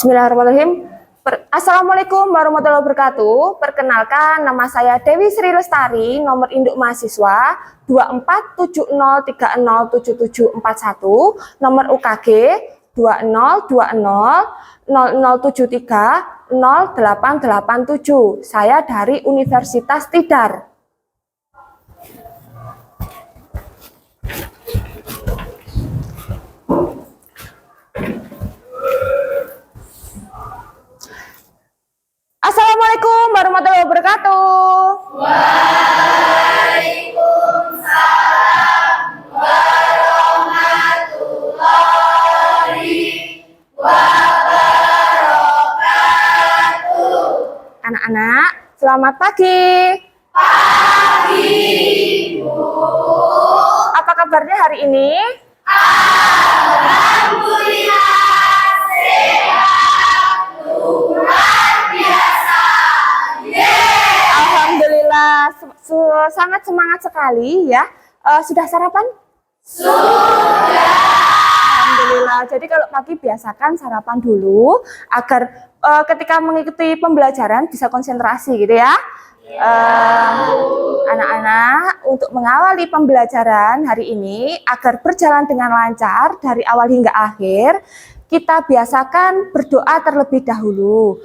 Bismillahirrahmanirrahim. Assalamualaikum warahmatullahi wabarakatuh. Perkenalkan, nama saya Dewi Sri Lestari, nomor induk mahasiswa 2470307741, nomor UKG 202000730887. Saya dari Universitas Tidar. Assalamualaikum warahmatullahi wabarakatuh. Waalaikumsalam warahmatullahi wabarakatuh. Anak-anak, selamat pagi. Pagi, Bu. Apa kabarnya hari ini? Alhamdulillah sehat, luar biasa. Yeay. Alhamdulillah, sangat semangat sekali ya. Sudah sarapan? Sudah. Alhamdulillah. Jadi kalau pagi biasakan sarapan dulu agar ketika mengikuti pembelajaran bisa konsentrasi gitu ya. Anak-anak, untuk mengawali pembelajaran hari ini agar berjalan dengan lancar dari awal hingga akhir, kita biasakan berdoa terlebih dahulu.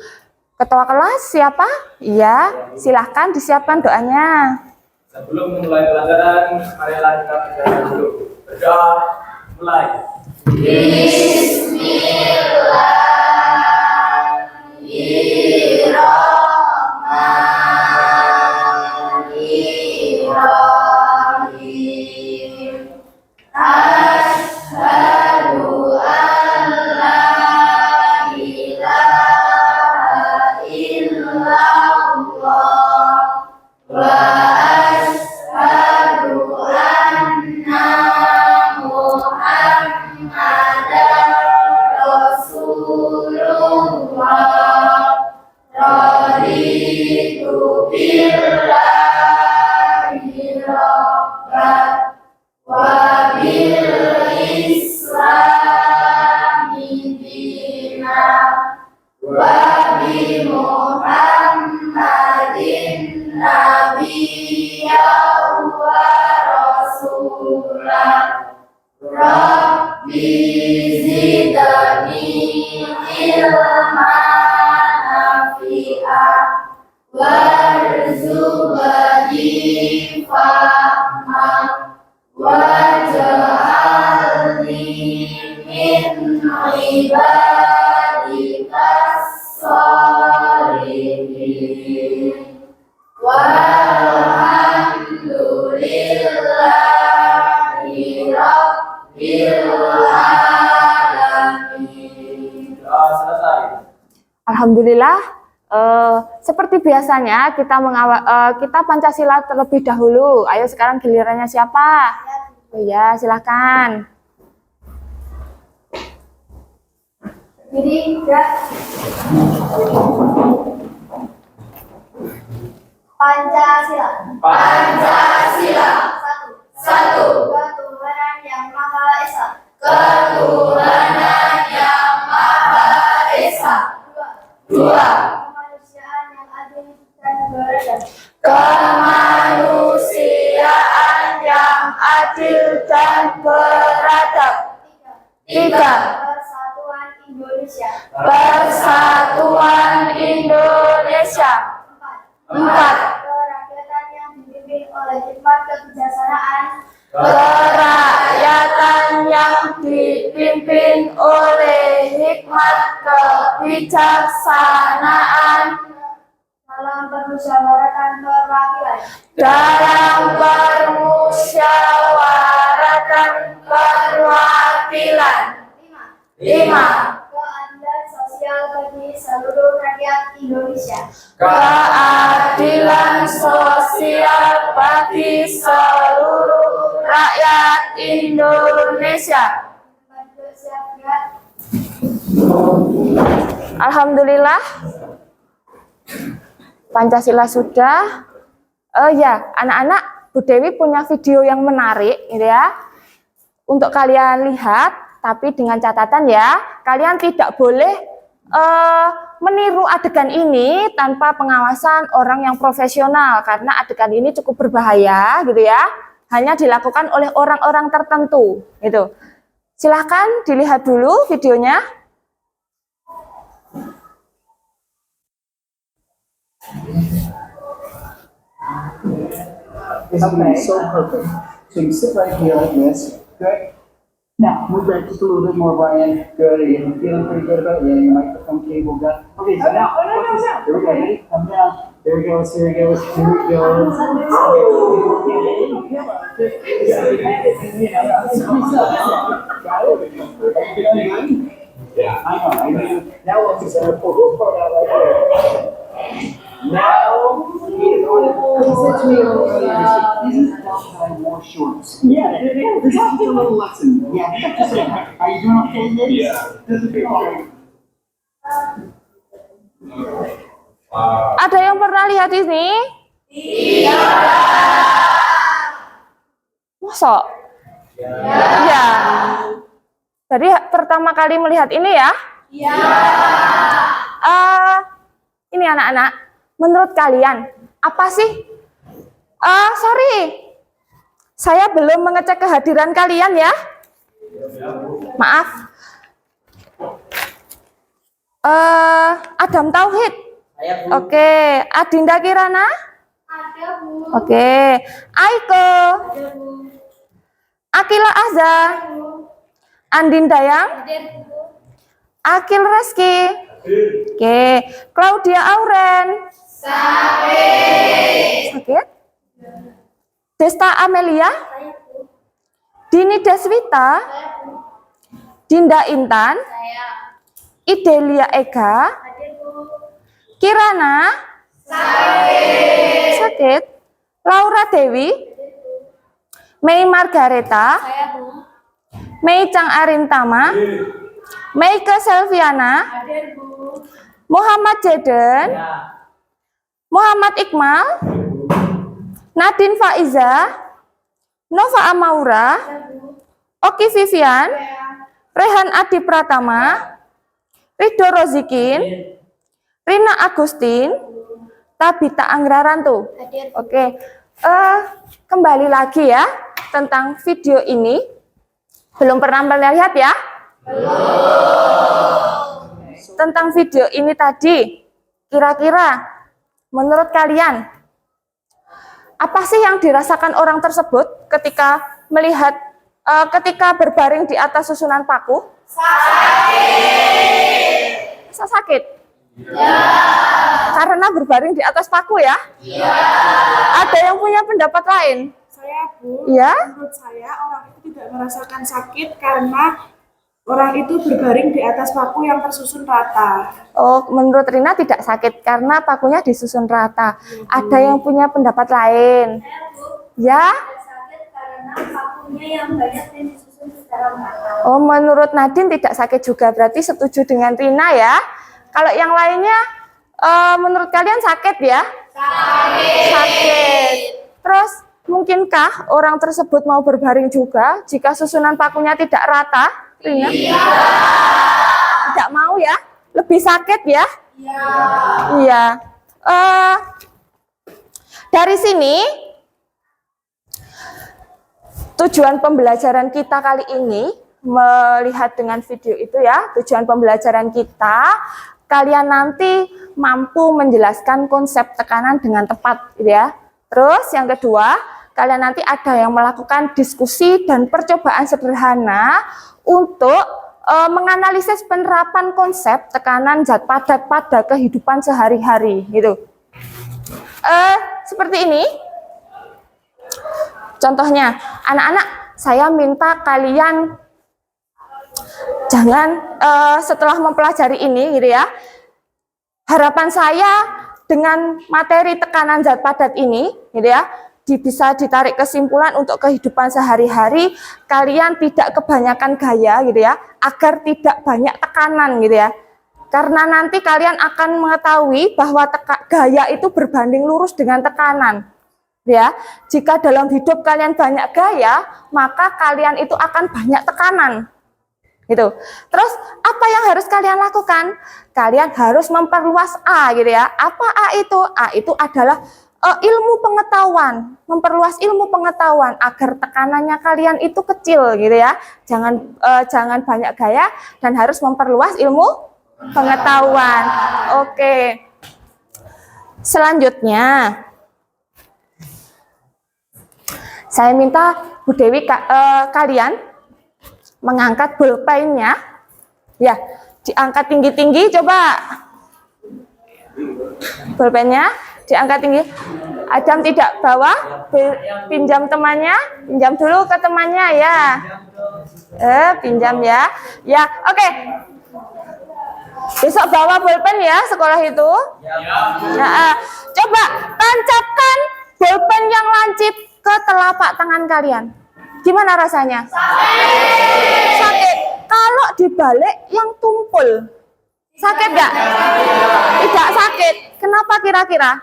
Ketua kelas siapa? Iya, silahkan disiapkan doanya. Sebelum memulai pelajaran, marilah kita berdoa dulu. Berdoa, mulai. Bismillahirrahmanirrahim. Asyhadu an la ilaha illallah wa asyhadu anna Muhammadan Rasulullah. Raditu billahi rabban wa bil islami dinan wa bi Muhammadin nabiyyan wa rasulan. Rabbi zidni ilman nafi'an warzuqni fahman waj'alni min ibadikas sholihin. Walhamdulillahi rabbil alamin. Doa selesai. Alhamdulillah, seperti biasanya kita kita Pancasila terlebih dahulu. Ayo sekarang gilirannya siapa? Oh ya, silahkan. Jadi ya. Pancasila. Pancasila. Satu. Ketuhanan yang Maha Esa. Ketuhanan yang Maha Esa. Dua. Kemanusiaan yang adil dan beradab. Kemanusiaan yang adil dan beradab. Tiga. Persatuan Indonesia. Persatuan Indonesia. Empat. Kerakyatan yang dipimpin oleh hikmat kebijaksanaan. Kerakyatan yang dipimpin oleh hikmat kebijaksanaan Dalam permusyawaratan perwakilan. dalam permusyawaratan perwakilan. Lima. Keadilan sosial bagi seluruh rakyat Indonesia. Keadilan sosial bagi seluruh rakyat Indonesia. Siap gerak. Alhamdulillah, Pancasila sudah. Ya, anak-anak, Bu Dewi punya video yang menarik, gitu ya, untuk kalian lihat. Tapi dengan catatan ya, kalian tidak boleh meniru adegan ini tanpa pengawasan orang yang profesional karena adegan ini cukup berbahaya gitu ya. Hanya dilakukan oleh orang-orang tertentu gitu. Silahkan dilihat dulu videonya. This is going to be so perfect. So you sit right here like this. Good. Now, move back just a little bit more, Brian. Good. Are you feeling pretty good about it? Yeah, your microphone cable got. Okay, so now, here we go. Ready? Come down. There we go. Here we go. Here we go. Yeah, I know. I know. Now, let's pull this part out right here. Now, he said to me earlier, he said, "Isn't it that I wore shorts?" Yeah, it is. This is a little lesson. Yeah. Just say, are you doing okay, Nick? Yeah. This is good. Ada yang pernah lihat ini? Iya. Masa? Iya. Jadi pertama kali melihat ini ya? Iya. Ini anak-anak, menurut kalian apa sih? Sorry, saya belum mengecek kehadiran kalian ya. Maaf. Adam Tauhid. Oke, Adinda Kirana. Ada, Bu. Oke, Aiko. Ada, Bu. Akila Azza. Andin Dayang. Ada, Bu. Akil Reski. Oke, Claudia Auren. Sakit. Desta Amelia. Saya, Bu. Dini Deswita. Saya, Bu. Dinda Intan. Saya. Idelia Ega. Ada, Bu. Kirana. Sakit. Laura Dewi. Mei Margareta. Saya, Bu. Mei Chang Arintama. Meike Selviana. Ada, Bu. Muhammad Jeden. Muhammad Iqmal. Nadine Faiza. Nova Amaura. Ada, Bu. Oki Vivian. Saya. Rehan Adi Pratama. Ridho Rozikin. Rina Agustin. Tabita Anggrarantu. Ada, Bu. Oke, kembali lagi ya tentang video ini. Belum pernah melihat ya? Tentang video ini tadi, kira-kira menurut kalian apa sih yang dirasakan orang tersebut ketika melihat, ketika berbaring di atas susunan paku? Sakit. Sakit? Ya. Karena berbaring di atas paku ya? Iya. Ada yang punya pendapat lain? Saya, Bu, Ya. menurut saya orang itu tidak merasakan sakit karena orang itu berbaring di atas paku yang tersusun rata. Oh, menurut Rina tidak sakit karena pakunya disusun rata. Ada yang punya pendapat lain? Saya, Bu. Ya? Sakit karena pakunya yang banyak dan disusun secara merata. Oh, menurut Nadine tidak sakit juga. Berarti setuju dengan Rina ya? Kalau yang lainnya, menurut kalian sakit ya? Sakit. Terus, mungkinkah orang tersebut mau berbaring juga jika susunan pakunya tidak rata? Rina? Iya. Tidak mau ya? Lebih sakit ya? Iya. Dari sini, tujuan pembelajaran kita kali ini, melihat dengan video itu ya, tujuan pembelajaran kita, kalian nanti mampu menjelaskan konsep tekanan dengan tepat, gitu ya. Terus yang kedua, kalian nanti ada yang melakukan diskusi dan percobaan sederhana untuk menganalisis penerapan konsep tekanan zat padat pada kehidupan sehari-hari, gitu. Seperti ini. Contohnya, anak-anak, saya minta kalian jangan setelah mempelajari ini, gitu ya. Harapan saya dengan materi tekanan zat padat ini, gitu ya, bisa ditarik kesimpulan untuk kehidupan sehari-hari, kalian tidak kebanyakan gaya, gitu ya, agar tidak banyak tekanan, gitu ya. Karena nanti kalian akan mengetahui bahwa gaya itu berbanding lurus dengan tekanan. Ya, jika dalam hidup kalian banyak gaya, maka kalian itu akan banyak tekanan. Gitu. Terus apa yang harus kalian lakukan? Kalian harus memperluas A gitu ya. Apa A itu? A itu adalah ilmu pengetahuan, memperluas ilmu pengetahuan agar tekanannya kalian itu kecil gitu ya. Jangan banyak gaya dan harus memperluas ilmu pengetahuan. Oke. Selanjutnya saya minta Bu Dewi kalian mengangkat bolpennya. Ya, diangkat tinggi-tinggi coba. Bolpennya diangkat tinggi. Adam tidak bawa, pinjam temannya, pinjam dulu ke temannya ya. Pinjam ya. Ya, oke. Besok bawa bolpen ya sekolah itu. Nah, coba tancapkan bolpen yang lancip ke telapak tangan kalian. Gimana rasanya? Sakit. Kalau dibalik yang tumpul, sakit nggak? Tidak sakit. Kenapa kira-kira?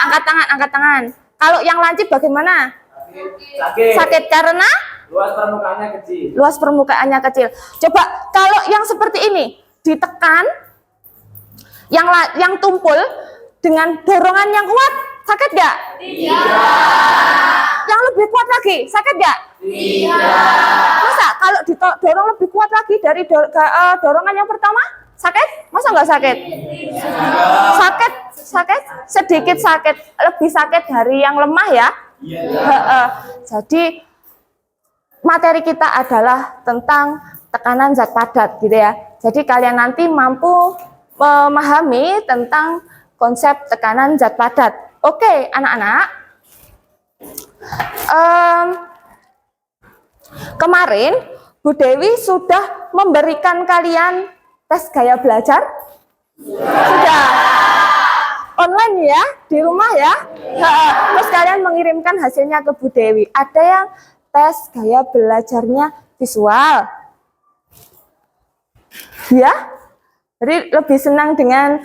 Angkat tangan, angkat tangan. Kalau yang lancip bagaimana? Sakit karena? Luas permukaannya kecil. Luas permukaannya kecil. Coba kalau yang seperti ini ditekan, yang tumpul dengan dorongan yang kuat, sakit nggak? Tidak. Yang lebih kuat lagi, sakit nggak? Tidak. Masa kalau didorong lebih kuat lagi dari dorongan yang pertama, sakit? Masa nggak sakit? Sakit, sedikit sakit, lebih sakit dari yang lemah ya. Jadi materi kita adalah tentang tekanan zat padat gitu ya. Jadi kalian nanti mampu memahami tentang konsep tekanan zat padat. Oke, anak-anak. Kemarin Bu Dewi sudah memberikan kalian tes gaya belajar? Sudah. Online ya, di rumah ya. Terus kalian mengirimkan hasilnya ke Bu Dewi. Ada yang tes gaya belajarnya visual. Ya? Jadi lebih senang dengan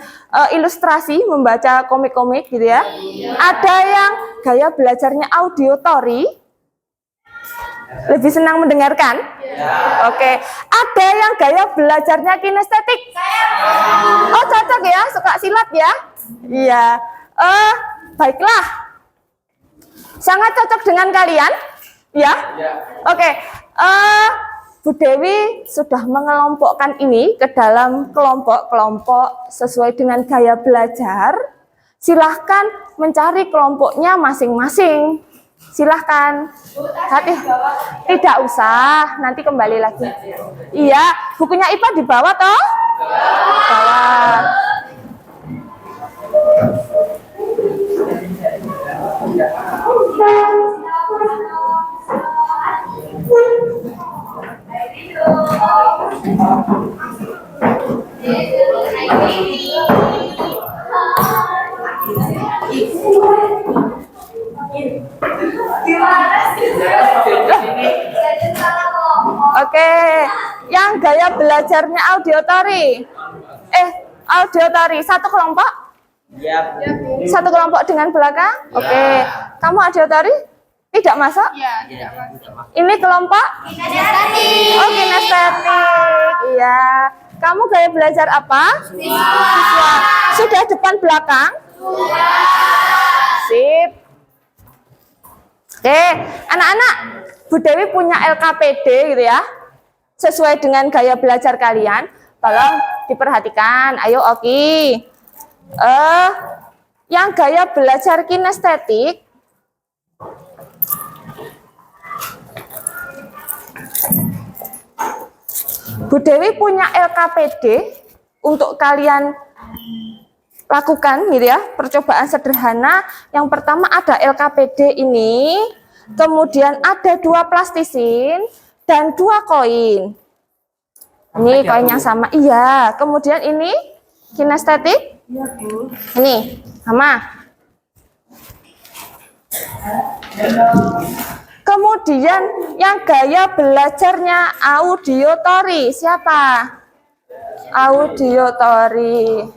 ilustrasi, membaca komik-komik gitu ya. Ada yang gaya belajarnya auditory, lebih senang mendengarkan. Oke. Ada yang gaya belajarnya kinestetik. Oh cocok ya, suka silat ya. Iya. Baiklah. Sangat cocok dengan kalian, ya. Oke. Bu Dewi sudah mengelompokkan ini ke dalam kelompok-kelompok sesuai dengan gaya belajar. Silahkan mencari kelompoknya masing-masing. Silahkan. Tidak usah, nanti kembali lagi. Iya, bukunya IPA dibawa toh? Bawa. Oke, yang gaya belajarnya auditory. Auditory satu kelompok? Satu kelompok dengan belakang? Oke. Kamu auditory? Tidak masuk? Ini kelompok? Kinestetik. Oh, kinestetik. Iya. Kamu gaya belajar apa? Visual. Sudah depan belakang? Sip. Oke, anak-anak, Bu Dewi punya LKPD gitu ya. Sesuai dengan gaya belajar kalian. Tolong diperhatikan. Ayo, Oki. Yang gaya belajar kinestetik Bu Dewi punya LKPD untuk kalian lakukan gitu ya, percobaan sederhana. Yang pertama ada LKPD ini, kemudian ada 2 plastisin dan 2 koin. Ini koin yang sama, iya. Kemudian ini kinestetik, ini sama. Kemudian yang gaya belajarnya auditory, siapa? Auditory.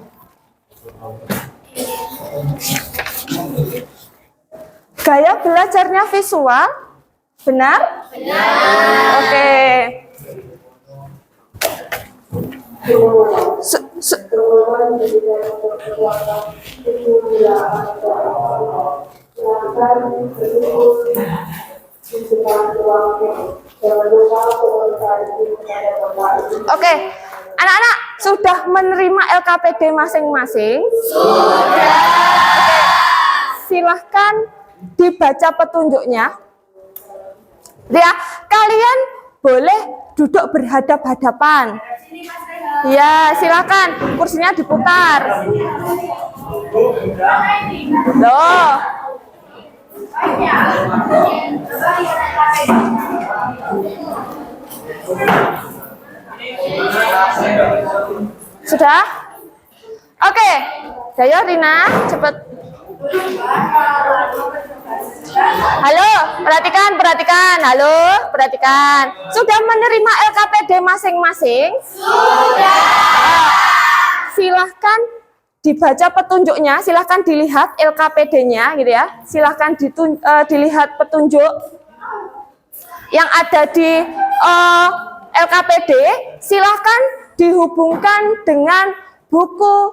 Gaya belajarnya visual, Benar? Oke. Oke, anak-anak sudah menerima LKPD masing-masing? Sudah. Silahkan dibaca petunjuknya. Ya, kalian boleh duduk berhadap-hadapan. Ya, silakan. Kursinya diputar. Loh. Sudah? Oke. Ayo Rina, cepet. Halo, perhatikan. Halo, perhatikan. Sudah menerima LKPD masing-masing? Sudah. Silahkan dibaca petunjuknya, silahkan dilihat LKPD-nya, gitu ya. Silahkan dilihat petunjuk yang ada di LKPD. Silahkan dihubungkan dengan buku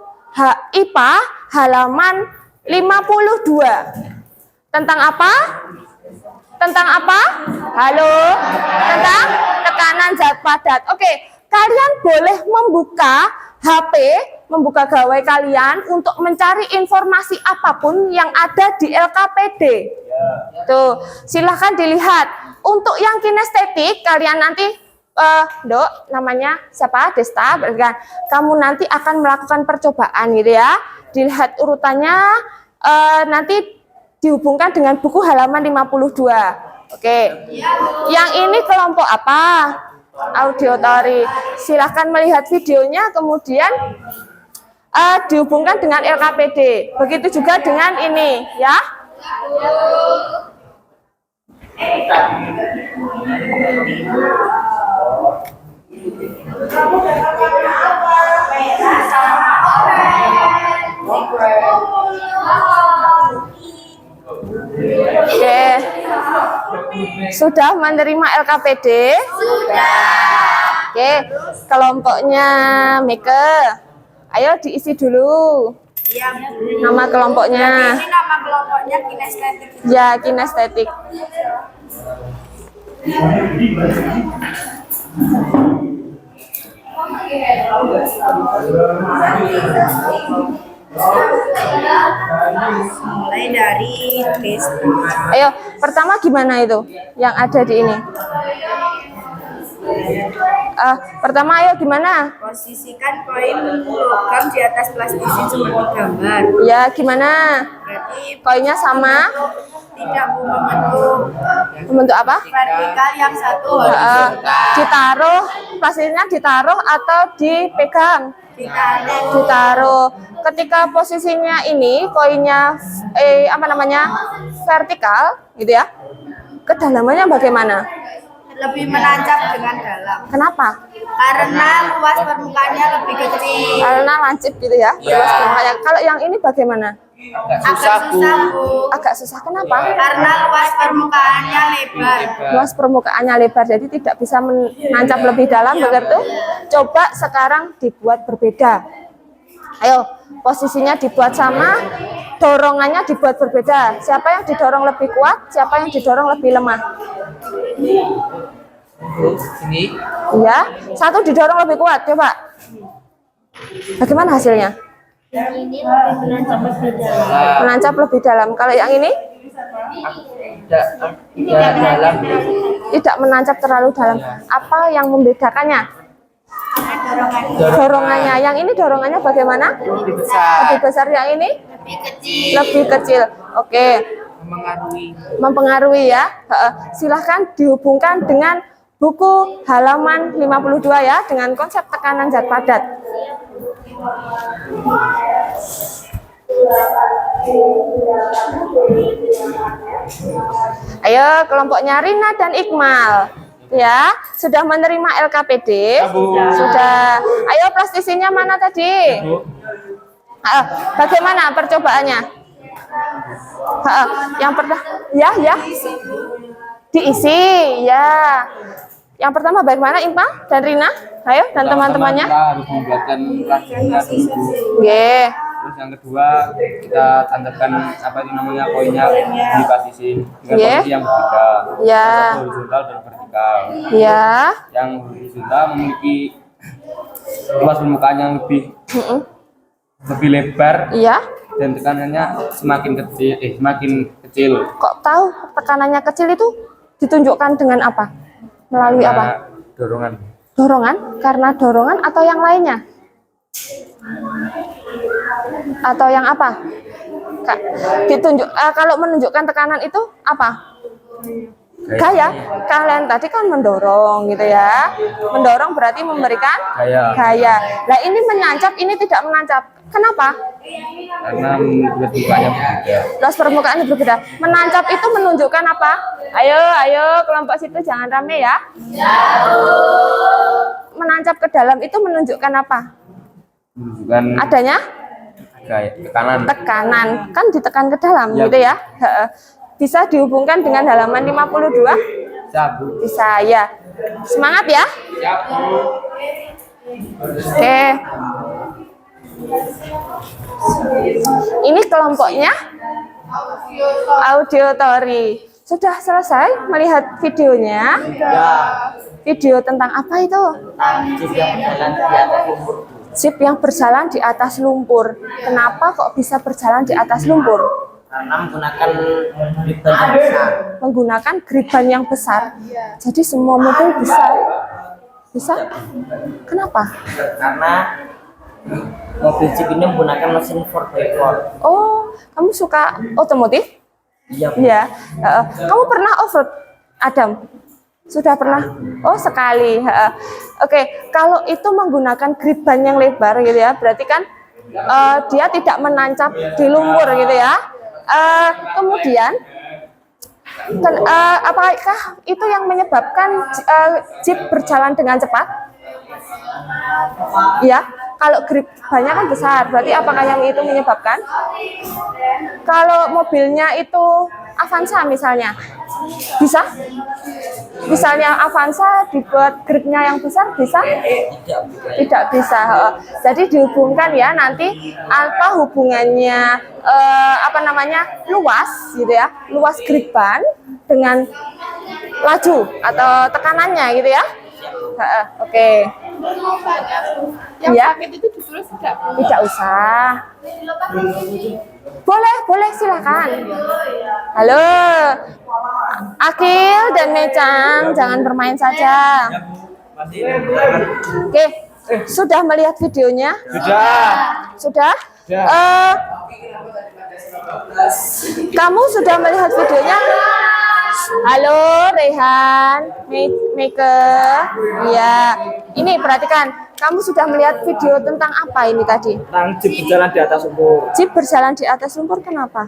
IPA halaman 52. Tentang apa? Tentang apa? Halo? Tentang tekanan zat padat. Oke, kalian boleh membuka HP, membuka gawai kalian untuk mencari informasi apapun yang ada di LKPD. Tuh, silahkan dilihat. Untuk yang kinestetik, kalian nanti, Dok, namanya siapa? Desta, kan? Kamu nanti akan melakukan percobaan gitu ya. Dilihat urutannya, nanti dihubungkan dengan buku halaman 52. Oke. Yang ini kelompok apa? Auditory. Silahkan melihat videonya, kemudian dihubungkan dengan LKPD. Begitu juga dengan ini, ya. Oke. Sudah menerima LKPD? Sudah. Oke, kelompoknya Mike. Ayo diisi dulu. Iya. Nama kelompoknya. Ini nama kelompoknya kinestetik. Ya, kinestetik. Mulai dari base. Ayo, pertama gimana itu yang ada di ini? Pertama ayo gimana? Posisikan koin logam di atas plastisi seperti gambar. Ya, gimana? Berarti Koinnya sama? tidak membentuk Membentuk apa? vertikal yang satu Ditaruh, plastiknya ditaruh atau dipegang? Ditaruh. Ketika posisinya ini koinnya vertikal gitu ya. Kedalamannya bagaimana? lebih menancap dengan dalam. Kenapa? Karena luas permukaannya lebih kecil. Karena lancip gitu ya. Luas permukaannya. Kalau yang ini bagaimana? Agak susah, Bu. Agak susah. Kenapa? Karena luas permukaannya lebar. Luas permukaannya lebar, jadi tidak bisa menancap lebih dalam, begitu? Coba sekarang dibuat berbeda. Ayo, posisinya dibuat sama, dorongannya dibuat berbeda. Siapa yang didorong lebih kuat, siapa yang didorong lebih lemah? Sini. Iya, satu didorong lebih kuat, coba. Bagaimana hasilnya? Ini lebih menancap lebih dalam. Menancap lebih dalam. Kalau yang ini? Tidak dalam. Tidak menancap terlalu dalam. Apa yang membedakannya? Dorongannya. Yang ini dorongannya bagaimana? Lebih besar. Lebih besar. Yang ini? Lebih kecil. Lebih kecil. Oke. Mempengaruhi ya. Silahkan dihubungkan dengan buku halaman 52 ya, dengan konsep tekanan zat padat. Ayo, kelompoknya Rina dan Iqmal. Ya, sudah menerima LKPD? Sudah. Ayo, plastisinya mana tadi? Bagaimana percobaannya? Yang pertama, ya. Diisi, ya. Yang pertama bagaimana Impa dan Rina? Ayo, dan teman-temannya. Kita harus membuatkan plastiknya dulu. Oke. Terus yang kedua kita tancapkan apa itu namanya koinnya di posisi dengan Iya. posisi yang berbeda. Ya. Satu horizontal dan vertikal. Ya. Yang horizontal memiliki luas permukaan yang lebih lebar Iya. dan tekanannya semakin kecil. Kok tahu tekanannya kecil itu ditunjukkan dengan apa? Melalui apa? Karena dorongan. Dorongan? Karena dorongan atau yang lainnya? Atau yang apa? Kalau menunjukkan tekanan itu apa? Gaya. Kalian tadi kan mendorong gitu ya. Mendorong berarti memberikan gaya. Nah ini menancap, ini tidak menancap. Kenapa? Karena membuat permukaannya berbeda. Luas permukaannya berbeda. Menancap itu menunjukkan apa? Ayo kelompok situ jangan rame ya. Menancap ke dalam itu menunjukkan apa? Menunjukkan Adanya tekanan. kan ditekan ke dalam Ya, gitu ya. Bisa dihubungkan dengan halaman 52? Cabut. Bisa ya. Semangat ya. Oke. Ini kelompoknya audiotori. Sudah selesai melihat videonya? Video tentang apa itu? Jeep yang berjalan di atas lumpur. Kenapa kok bisa berjalan di atas lumpur? Karena menggunakan griban yang besar. Menggunakan griban yang besar. Jadi semua mobil bisa? Kenapa? Karena mobil Jeep ini menggunakan mesin 4x4. Oh, kamu suka otomotif? Iya, Bu. Iya. Kamu pernah off-road, Adam? Sudah pernah? Oh, sekali. Oke, kalau itu menggunakan griban yang lebar gitu ya, berarti kan dia tidak menancap di lumpur gitu ya. Kemudian, apakah itu yang menyebabkan Jeep berjalan dengan cepat? Ya, kalau gribannya kan besar, berarti apakah yang itu menyebabkan? Kalau mobilnya itu Avanza misalnya, bisa? Misalnya Avanza dibuat gripnya yang besar, bisa? Tidak bisa. Jadi dihubungkan ya nanti apa hubungannya luas gitu ya, luas gripan dengan laju atau tekanannya gitu ya. Oke. Yang Ya. sakit itu ditulis tidak? Tidak usah. Boleh silakan. Halo, Akil dan Mecang, jangan bermain saja. Oke, sudah melihat videonya? Sudah? Kamu sudah melihat videonya? Halo, Rehan, Meke. Iya, ini perhatikan. Kamu sudah melihat video tentang apa ini tadi? Tentang Jeep berjalan di atas lumpur. Jeep berjalan di atas lumpur, kenapa?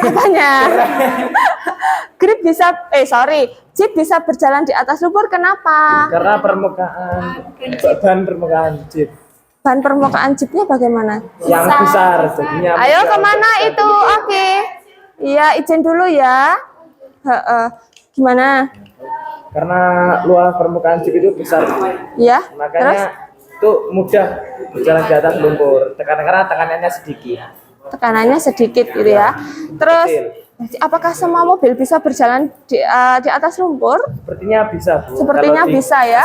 Apanya? Jeep bisa berjalan di atas lumpur, kenapa? Karena bahan permukaan Jeep Bahan permukaan Jeepnya bagaimana? yang besar jadinya. Ayo kemana itu? Oke. Iya, izin dulu ya. Gimana? Karena luas permukaan Jeep itu besar, Ya, terus? makanya itu mudah berjalan di atas lumpur. Karena tekanannya sedikit. Tekanannya sedikit gitu ya. Terus, apakah semua mobil bisa berjalan di atas lumpur? Sepertinya bisa, Bu. Sepertinya bisa ya.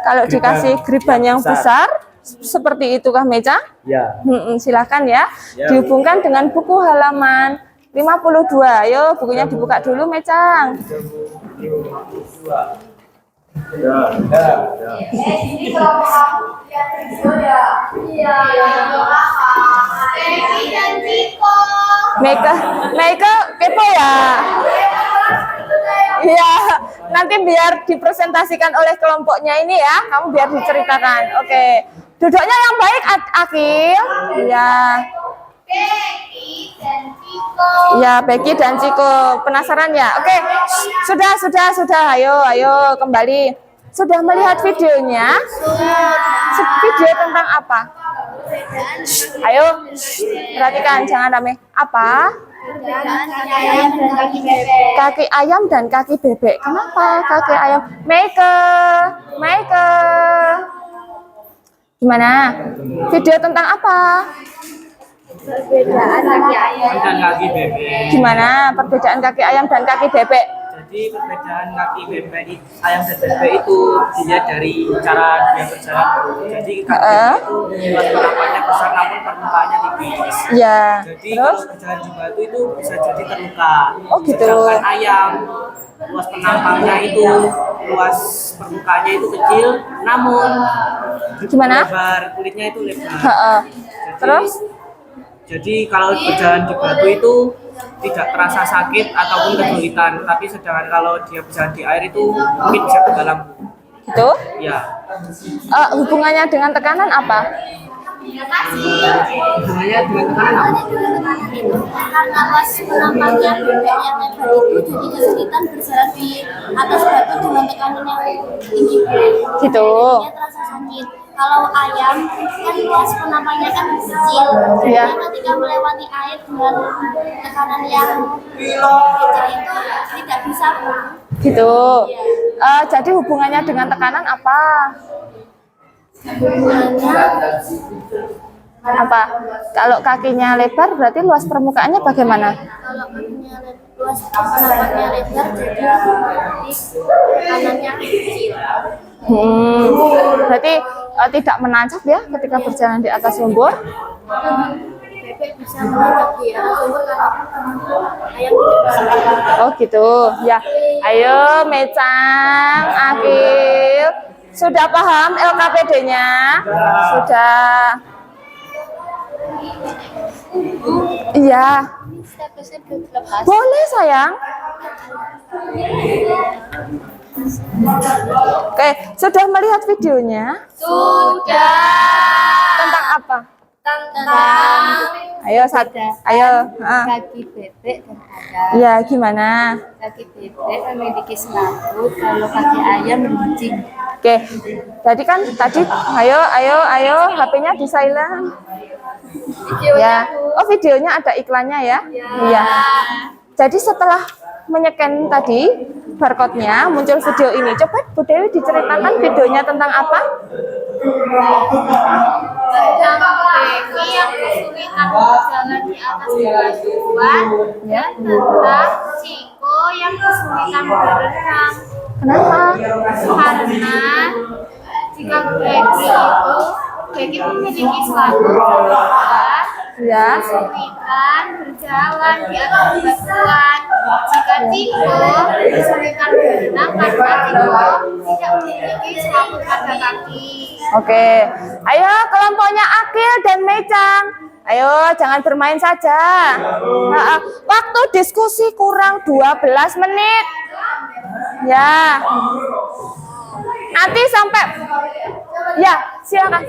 Kalau griban dikasih griban yang besar, seperti itu kah Meca? Ya. Silakan ya. Dihubungkan dengan buku halaman 52. Ayo bukunya dibuka dulu Mecang. Ini kalau kamu lihat video ya. Iya. Eki dan Ciko. Meka kepo ya. Iya, nanti biar dipresentasikan oleh kelompoknya ini ya. Kamu biar diceritakan. Oke. Duduknya yang baik Akil. Iya. Eki dan Ciko. Ya, Becky dan Ciko. Penasaran ya? Oke. Sudah. Ayo kembali. Sudah melihat videonya? Video tentang apa? Ayo, perhatikan, jangan rame. Apa? Perbedaan kaki ayam dan kaki bebek. Kaki ayam dan kaki bebek. Kenapa kaki ayam? Meike. Gimana? Video tentang apa? Perbedaan kaki ayam Dan kaki bebek. Gimana perbedaan kaki ayam dan kaki bebek? Jadi perbedaan kaki bebek ayam dan bebek itu dilihat dari cara dia berjalan. Jadi kaki bebek itu luas penampannya besar namun permukaannya tipis. Ya. Jadi Terus? kalau berjalan di batu itu bisa jadi terluka. Oh, gitu. Sedangkan ayam luas penampangnya itu luas permukaannya itu kecil namun Gimana? lebar kulitnya itu lebar. Heeh. Terus? Jadi kalau berjalan di batu itu tidak terasa sakit ataupun kesulitan, tapi sedangkan kalau dia berjalan di air itu mungkin bisa tenggelam. Gitu? Ya, Hubungannya dengan tekanan apa? hubungannya dengan tekanan apa? karena luas penampangnya bebek yang lebar itu jadi kesulitan berjalan di atas batu dengan tekanan yang tinggi. Gitu. Dia terasa sakit. Kalau ayam kan luas penampangnya kan kecil, Iya. jadi ketika melewati air dengan tekanan yang kecil itu tidak bisa. Gitu. Jadi hubungannya dengan tekanan apa? Apa? Kalau kakinya lebar berarti luas permukaannya bagaimana? Kalau kakinya luas penampangnya lebar jadi tekanannya kecil. Berarti tidak menancap ya ketika berjalan di atas lumpur. Bebek bisa menangkap di atas sumur karena ayam tidak bisa. Oh gitu. Ya. Ayo Mecang, Akil. Sudah paham LKPD-nya? Sudah. Iya. Statusnya belum dilepas. Boleh sayang. Oke, sudah melihat videonya? Sudah. Tentang apa? Tentang Ayo, ayo. kaki bebek dan ayam. Ya, gimana? Kaki bebek memiliki selaput, kalau kaki ayam runcing. Oke, jadi kan tadi, ayo, HP-nya di silent. Ya, oh videonya ada iklannya ya? Iya. Jadi setelah menyeken tadi barcode-nya muncul video ini. Coba Bu Dewi diceritakan videonya tentang apa? Tentang baby yang kesulitan berjalan di atas batuan Ya. dan tentang Ciko yang kesulitan berenang. Kenapa? Karena jika Becky memiliki selaput Ya. kesulitan berjalan di atas batuan. Jika Tiko kesulitan berenang karena Tiko tidak memiliki selaput pada kaki. Oke. Ayo kelompoknya Akil dan Mecang. Ayo jangan bermain saja. Waktu diskusi kurang 12 menit. Ya. Nanti sampai ya, silakan.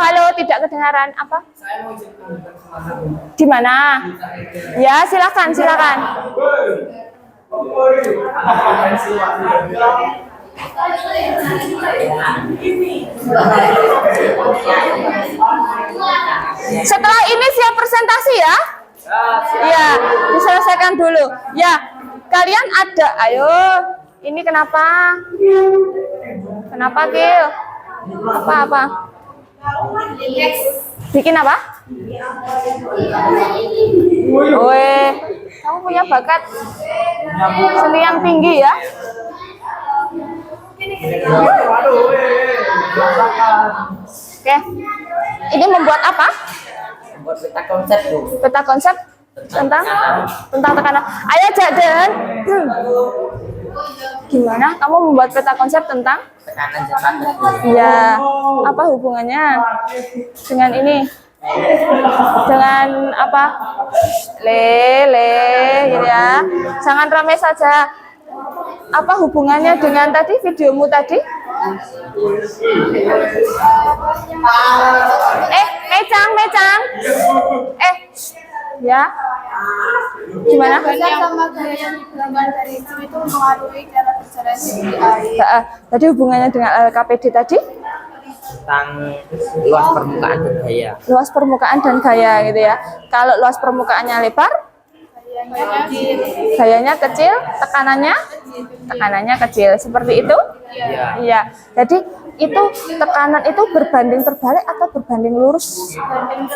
Halo, tidak kedengaran apa? Di mana? Ya, silakan. Setelah ini siap presentasi ya? Iya, diselesaikan dulu. Ya, kalian ada. Ayo, ini kenapa? Kenapa, Gil? Apa? Bikin apa? Weh, kamu punya bakat seni yang tinggi ya? Oke, ini membuat apa? Buat peta konsep tuh. Peta konsep tentang tekanan. Ayo Jaden, gimana kamu membuat peta konsep tentang? Tekanan jembatan. Ya, apa hubungannya dengan ini? Dengan apa? Gitu ya. Jangan ramai saja. Apa hubungannya dengan tadi videomu tadi? Mecang. Ya. Gimana? Sama gaya yang dibilang dari itu mempengaruhi cara berjalan di air. Tadi hubungannya dengan LKPD tadi? tentang luas permukaan dan gaya. Luas permukaan dan gaya gitu ya. Kalau luas permukaannya lebar, gayanya kecil, tekanannya kecil. Seperti itu? Iya. Iya. Jadi itu tekanan itu berbanding terbalik atau berbanding lurus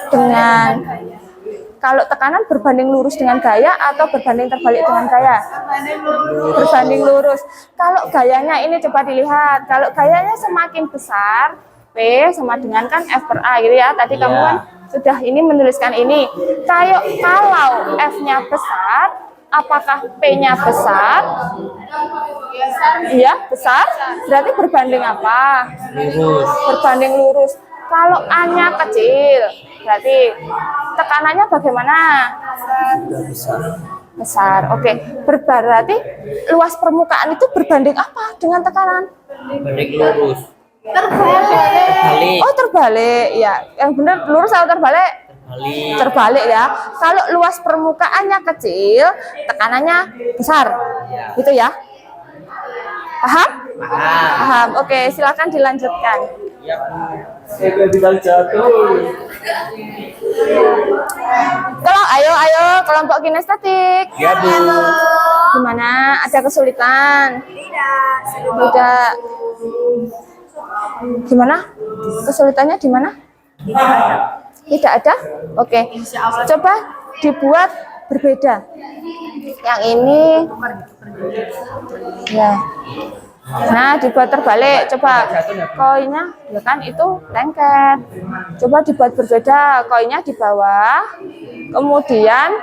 dengan kalau tekanan berbanding lurus dengan gaya atau berbanding terbalik dengan gaya? Berbanding lurus. Kalau gayanya ini coba dilihat. Kalau gayanya semakin besar, P sama dengan kan F per A gitu ya. Tadi kamu kan sudah ini menuliskan ini. Kalau F-nya besar, apakah P-nya besar? Iya, besar. Berarti berbanding apa? Lurus. Berbanding lurus. Kalau A-nya kecil, berarti tekanannya bagaimana? Besar. Oke. Berarti luas permukaan itu berbanding apa dengan tekanan? Berbanding lurus. Terbalik. Oh, terbalik. Ya, yang benar lurus atau terbalik? Terbalik ya. Kalau luas permukaannya kecil, tekanannya besar. Gitu ya. Paham? Paham. Oke, silakan dilanjutkan. Ya, Saya tinggal jatuh. Tolong, ayo kelompok kinestetik. ya Bu. Gimana? Ada kesulitan? Tidak. Gimana? Kesulitannya di mana? Tidak ada? Oke. Coba dibuat berbeda. Yang ini ya. Nah, dibuat terbalik. Coba koinnya ya kan itu lengket. Coba dibuat berbeda. Koinnya di bawah. Kemudian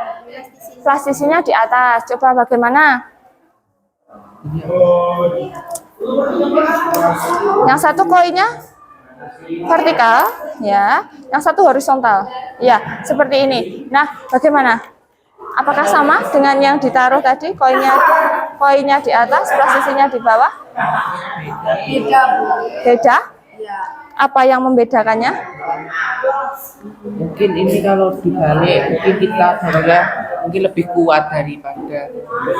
plastisinya di atas. Coba bagaimana? Yang satu koinnya vertikal, ya. Yang satu horizontal, ya. Seperti ini. Nah, bagaimana? Apakah sama dengan yang ditaruh tadi? Koinnya di atas, posisinya di bawah? Beda? Apa yang membedakannya? Mungkin ini kalau dibalik, mungkin kita dorongnya mungkin lebih kuat daripada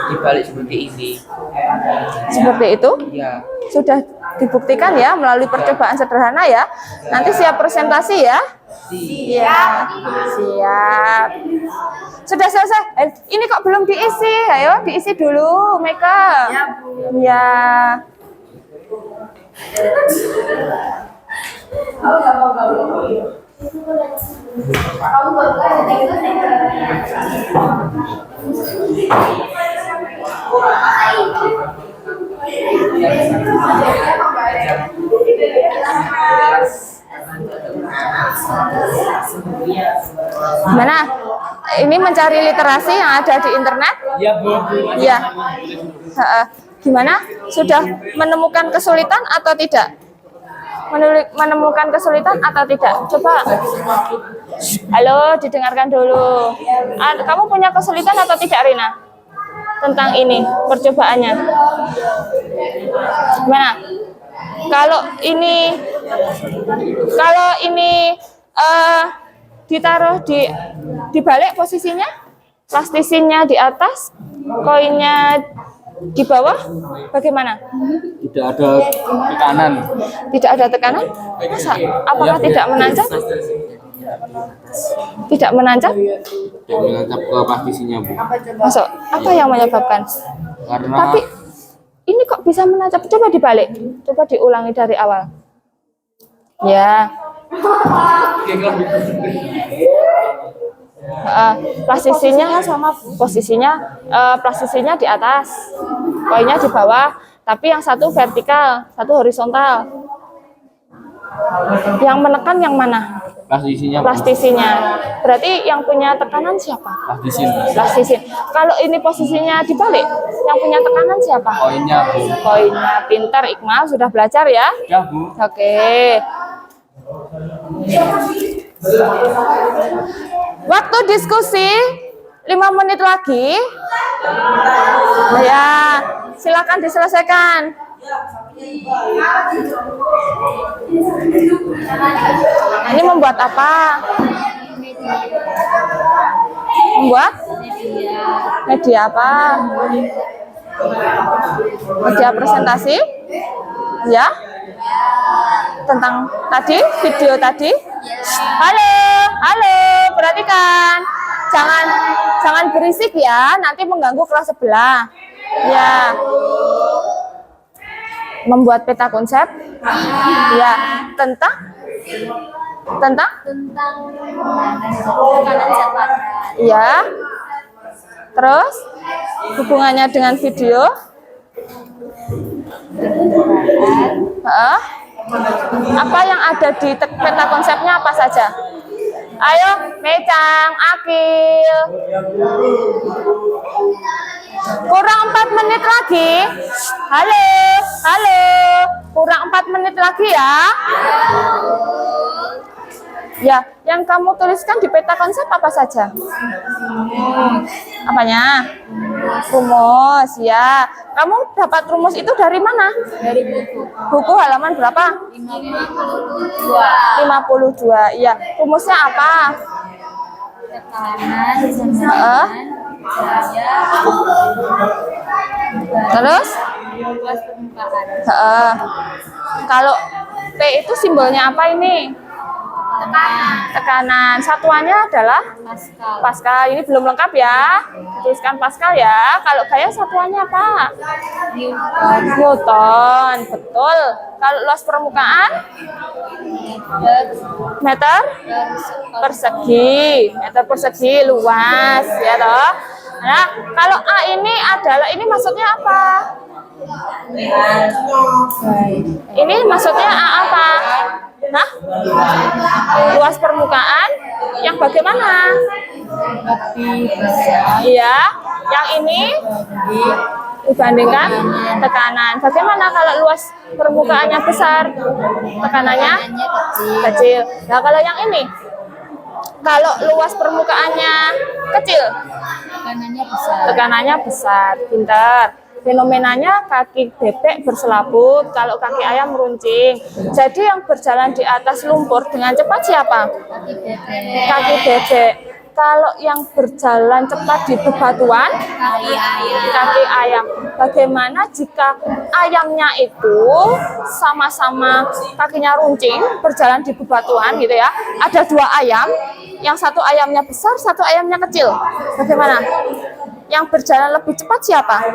dibalik seperti ini. Seperti itu? Ya. Sudah dibuktikan ya melalui percobaan sederhana ya. Nanti siap presentasi ya? Siap. Sudah selesai. Ini kok belum diisi? Ayo diisi dulu, Meka. Ya, Bu. Ya. Gimana? Ini mencari literasi yang ada di internet? Iya, Bu. Iya. Gimana? Sudah menemukan kesulitan atau tidak? Menemukan kesulitan atau tidak? Coba. Halo, didengarkan dulu. Kamu punya kesulitan atau tidak, Rina? Tentang ini, percobaannya. Gimana? Kalau ini ditaruh di balik posisinya, plastisinya di atas, koinnya di bawah, bagaimana? Tidak ada tekanan. Tidak ada tekanan? Masa? Apakah tidak menancap? Tidak menancap? Tidak menancap ke plastisinya, Bu. Masuk. Apa yang menyebabkan? Karena Tapi ini kok bisa menancap? Coba dibalik. Coba diulangi dari awal. Ya. Plastisinya sama posisinya, plastisinya di atas, koinnya di bawah, tapi yang satu vertikal, satu horizontal. Yang menekan yang mana? plastisinya. Plastisinya. Berarti yang punya tekanan siapa? Plastisin. Kalau ini posisinya dibalik, yang punya tekanan siapa? Koinnya, Bu. Koinnya. Pintar, Iqmal, sudah belajar ya? Ya, Bu. Oke. Waktu diskusi 5 menit lagi. Ya, silakan diselesaikan. Ini membuat apa? Membuat media apa? Media presentasi? Ya. Tentang tadi, video tadi? Halo, halo, perhatikan. Jangan berisik ya, nanti mengganggu kelas sebelah. Ya. Membuat peta konsep? Ya. Tentang tekanan zat padat. ya. Terus hubungannya dengan video? Heeh. Apa yang ada di peta konsepnya apa saja? Ayo, Mecang, Akil. Kurang 4 menit lagi. Halo, halo. Kurang 4 menit lagi ya. Ya, yang kamu tuliskan di peta konsep apa saja? Apanya? Rumus, ya. Kamu dapat rumus itu dari mana? Dari buku Buku halaman berapa? 52. Iya. Rumusnya apa? tekanan Heeh. gaya Terus? luas permukaan Heeh. Kalau P itu simbolnya apa ini? Tekanan. Satuannya adalah Pascal Pascal. Ini belum lengkap ya. Tuliskan Pascal ya. Kalau gaya satuannya apa? Newton. Betul. Kalau luas permukaan? Meter persegi. Meter persegi luas ya toh. Nah, kalau A ini maksudnya apa? Ini maksudnya A apa? Nah, luas permukaan yang bagaimana? Iya, yang ini dibandingkan tekanan. Bagaimana kalau luas permukaannya besar, tekanannya kecil? Nah, kalau yang ini, kalau luas permukaannya kecil, tekanannya besar. Pintar. Fenomenanya kaki bebek berselaput, kalau kaki ayam meruncing. Jadi yang berjalan di atas lumpur dengan cepat siapa? Kaki bebek. Kalau yang berjalan cepat di bebatuan, kaki ayam. Bagaimana jika ayamnya itu sama-sama kakinya runcing, berjalan di bebatuan gitu ya? Ada 2 ayam, yang satu ayamnya besar, satu ayamnya kecil. Bagaimana? Yang berjalan lebih cepat siapa?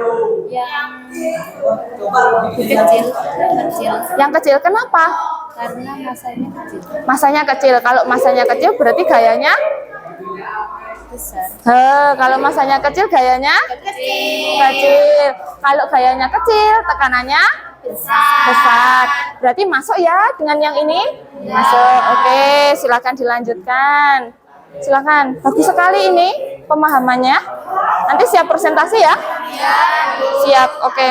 Yang kecil. Kenapa? karena masanya kecil Masanya kecil. Kalau masanya kecil berarti gayanya besar kalau masanya kecil gayanya kecil. Kalau gayanya kecil, tekanannya besar. Berarti masuk ya dengan yang ini? Masuk. Oke, silakan dilanjutkan. Silakan. Bagus sekali ini pemahamannya. Nanti siap presentasi ya? Siap. Oke.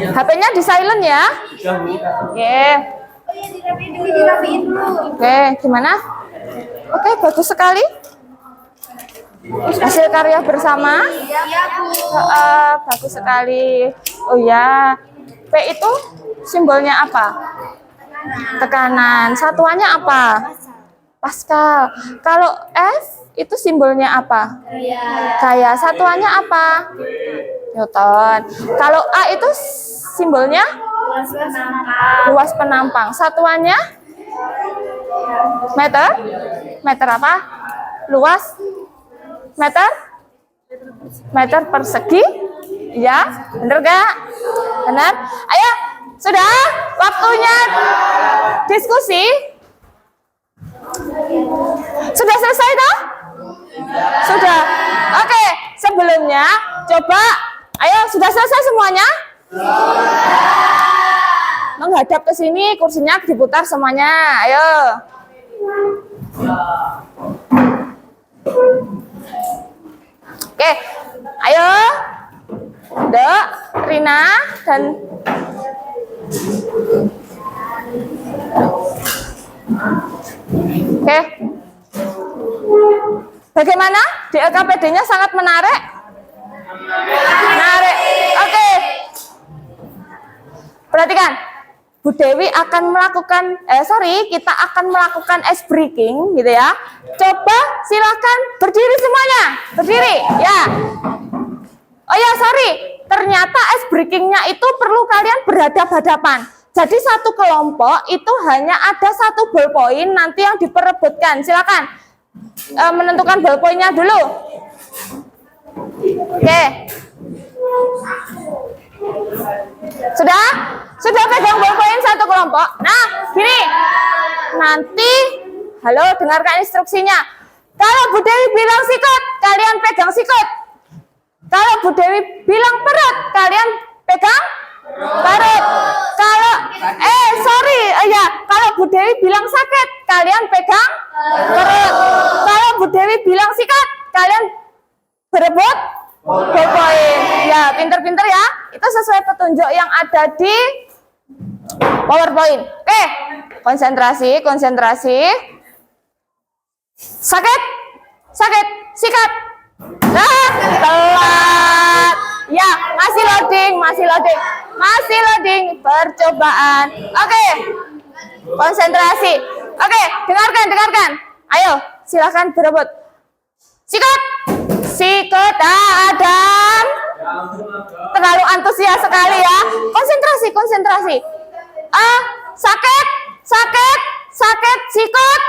HP-nya di silent ya? Oke. Oke, gimana? Oke, bagus sekali. Hasil karya bersama? Bagus sekali. Oh ya, P itu simbolnya apa? Tekanan. Satuannya apa? Pascal. Kalau F itu simbolnya apa? Gaya. Satuannya apa? Newton. Kalau A itu simbolnya luas penampang. Satuannya meter. Meter apa? Luas meter. Meter persegi. Ya, bener gak? Benar. Ayo, sudah waktunya diskusi. Sudah selesai toh? Sudah. Oke, sebelumnya coba ayo, sudah selesai semuanya? Menghadap ke sini, kursinya diputar semuanya. Ayo. Oke. Ayo. Dek, Rina dan Oke. Bagaimana? Di LKPD-nya sangat menarik? Menarik. Oke. Perhatikan. Bu Dewi akan melakukan, kita akan melakukan ice breaking gitu ya. Coba silakan berdiri semuanya, berdiri ya. Oh ya, sorry, ternyata ice breakingnya itu perlu kalian berhadap-hadapan. Jadi satu kelompok itu hanya ada satu ballpoint nanti yang diperebutkan. Silakan menentukan ballpointnya dulu. Oke. Sudah pegang ballpoint satu kelompok. Nah, gini. Nanti, halo, dengarkan instruksinya. Kalau Bu Dewi bilang sikut, kalian pegang sikut. Kalau Bu Dewi bilang perut, kalian pegang perut. Kalau Bu Dewi bilang sakit, kalian pegang perut. Kalau Bu Dewi bilang sikat, kalian berebut ballpoint. Ya, pinter-pinter ya. Itu sesuai petunjuk yang ada di PowerPoint. Oke, konsentrasi. Sakit, sikat. Nah, telat. Ya, masih loading. Percobaan. Oke, konsentrasi. Oke, dengarkan. Ayo, silakan berebut. Sikat. Adam. Terlalu antusias sekali ya. Konsentrasi. Sakit. Sikat.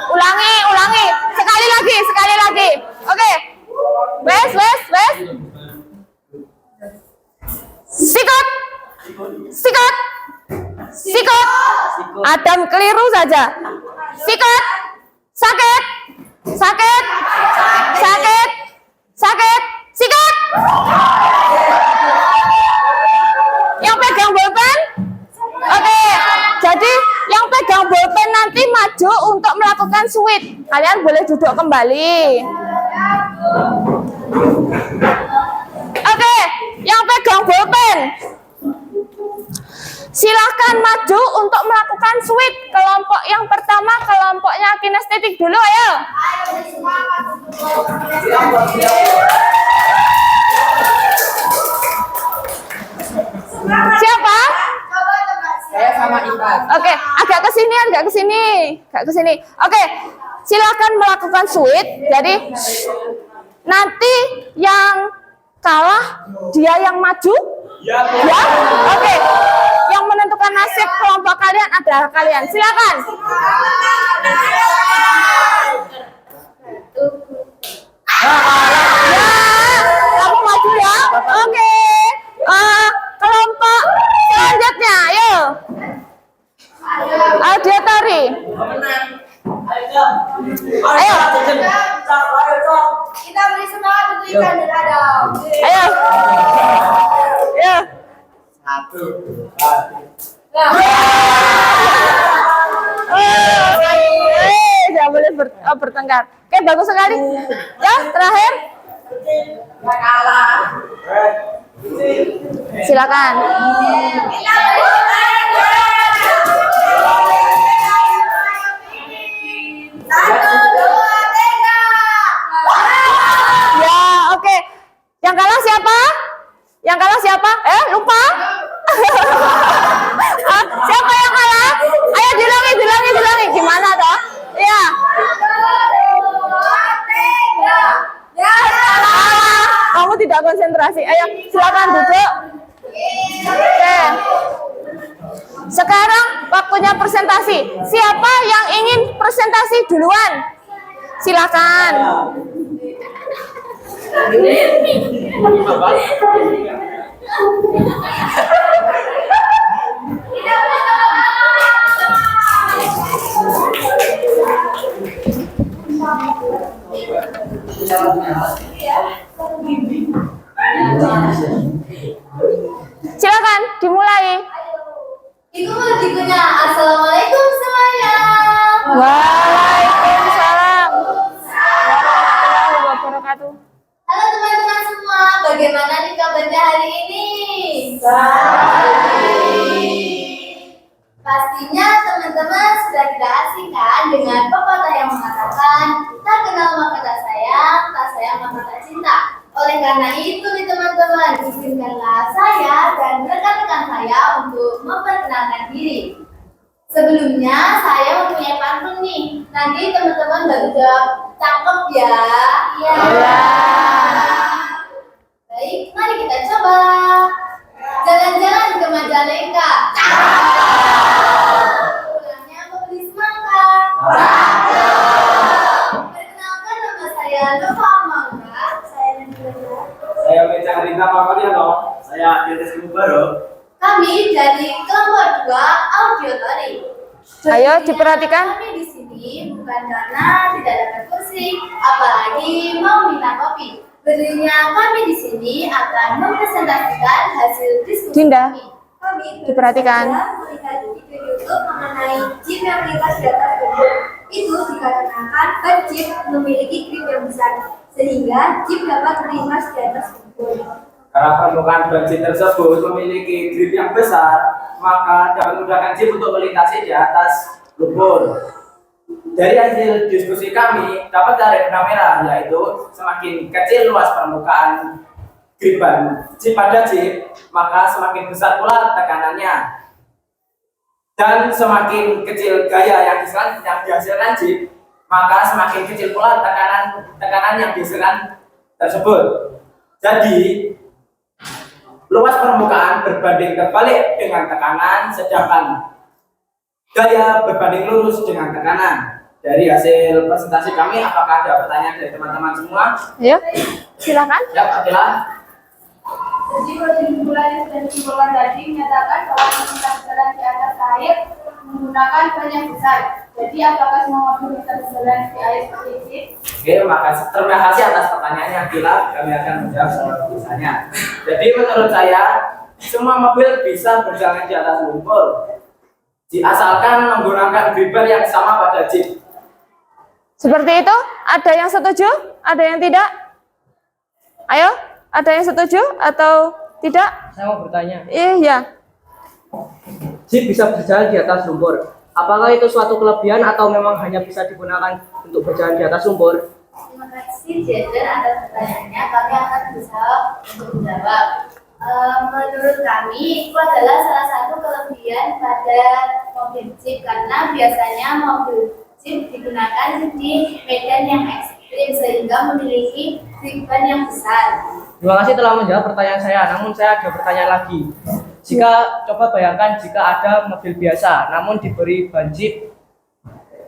Ulangi. Sekali lagi. Oke. Wes. Sikat. Adam keliru saja. Sikat. Sakit. Sikat. Yang pegang bolpen? Oke. Jadi yang pegang bolpen nanti maju untuk melakukan switch. Kalian boleh duduk kembali. Oke, yang pegang bolpen silahkan maju untuk melakukan switch. Kelompok yang pertama, kelompoknya kinestetik dulu, ayo. Siapa? Saya sama Intan. Oke, agak ke sini. Oke, silakan melakukan switch. Jadi nanti yang kalah dia yang maju. Ya. Oke. Yang menentukan nasib kelompok kalian adalah kalian. Silakan. Ya, kamu maju ya. Oke. Kelompok selanjutnya, ayo. Auditori. Ayo. Kita beri semangat untuk ikan dan Adam. Ayo. Jangan boleh bertengkar. Oke, bagus sekali. Ya, terakhir. Silakan. Ya, oke. Yang kalah siapa? Lupa. Siapa yang kalah? Ayo diulangi. Gimana toh? Ya. Kamu tidak konsentrasi. Ayo, silakan duduk. Oke. Sekarang waktunya presentasi. Siapa yang ingin presentasi duluan? Silakan. Silakan dimulai. Itu dikunya. Assalamualaikum semuanya. Waalaikumsalam warahmatullahi wabarakatuh. Halo teman-teman semua, bagaimana nih kabarnya hari ini? Pastinya teman-teman sudah tidak asing kan dengan pepatah yang mengatakan tak kenal maka tak sayang maka tak cinta. Oleh karena itu nih teman-teman, izinkanlah saya dan rekan-rekan saya untuk memperkenalkan diri. Sebelumnya saya mempunyai pantun nih. Nanti teman-teman baru jawab cakep ya. Iya. Baik, mari kita coba. Jalan-jalan ke Majalengka. Pulangnya membeli semangka. Perkenalkan nama saya Nova Mangga. Saya Nandira. Saya Mecang Rita Pamariano. Saya Dedes Kubaro. Kami dari kelompok 2 audiotori. Ayo, diperhatikan. Kami di sini bukan karena tidak dapat kursi, apalagi mau minta kopi. Berdirinya kami di sini akan mempresentasikan hasil diskusi Dinda, kami. Kami diperhatikan. melihat video YouTube mengenai chip yang melintas di atas tubuh. Itu dikarenakan chip memiliki grip yang besar, sehingga chip dapat melintas di atas tubuh. Karena permukaan banjir tersebut memiliki grip yang besar, maka dapat memudahkan chip untuk melintasi di atas lumpur. Dari hasil diskusi kami dapat ada benang merah, yaitu semakin kecil luas permukaan grip chip pada chip, maka semakin besar pula tekanannya. Dan semakin kecil gaya yang dihasilkan chip, maka semakin kecil pula tekanan yang dihasilkan tersebut. Jadi luas permukaan berbanding terbalik dengan tekanan, sedangkan gaya berbanding lurus dengan tekanan. Dari hasil presentasi kami, apakah ada pertanyaan dari teman-teman semua? Ayo, silakan. Ya, Akila. Jadi kesimpulan yang sudah disimpulkan tadi menyatakan bahwa kita berjalan di atas air menggunakan ban yang besar. Jadi apakah semua mobil bisa berjalan di air seperti ini? Oke, terima kasih atas pertanyaannya, Akila. Kami akan menjawab soal tulisannya. Jadi menurut saya, semua mobil bisa berjalan di atas lumpur, asalkan menggunakan gripper yang sama pada chip. Seperti itu? Ada yang setuju? Ada yang tidak? Ayo, ada yang setuju atau tidak? Saya mau bertanya, Iya. chip bisa berjalan di atas lumpur. Apakah itu suatu kelebihan atau memang hanya bisa digunakan untuk berjalan di atas lumpur? Terima kasih Jaden atas pertanyaannya. Kami akan berusaha untuk menjawab. Menurut kami itu adalah salah satu kelebihan pada mobil jeep karena biasanya mobil jeep digunakan di medan yang ekstrim sehingga memiliki grip yang besar. Terima kasih telah menjawab pertanyaan saya. Namun saya ada pertanyaan lagi. Jika coba bayangkan jika ada mobil biasa, namun diberi ban jeep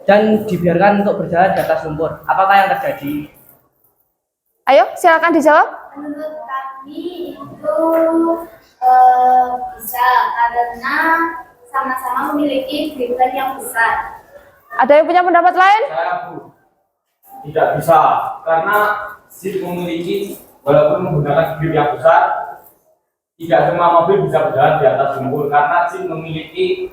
dan dibiarkan untuk berjalan di atas lumpur, apakah yang terjadi? Ayo, silakan dijawab. Menurut kami itu bisa karena sama-sama memiliki grip yang besar. Ada yang punya pendapat lain? Saya tidak bisa, karena chip memiliki, walaupun menggunakan grip yang besar, tidak semua mobil bisa berjalan di atas lumpur karena chip memiliki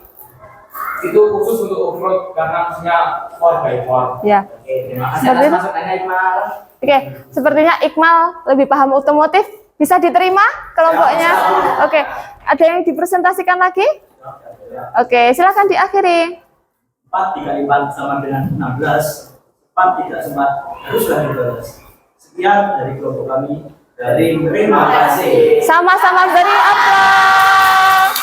itu khusus untuk off-road karena khususnya 4x4. Ya. Oke, terima kasih Seperti atas itu. masukannya, Iqmal. Oke, sepertinya Iqmal lebih paham otomotif. Bisa diterima kelompoknya? Oke, ada yang dipresentasikan lagi? Oke, silakan diakhiri. 4 dikali 4 sama dengan 16. 4 tidak sempat haruslah dibalas. Sekian dari kelompok kami. Terima kasih. Sama-sama beri aplaus.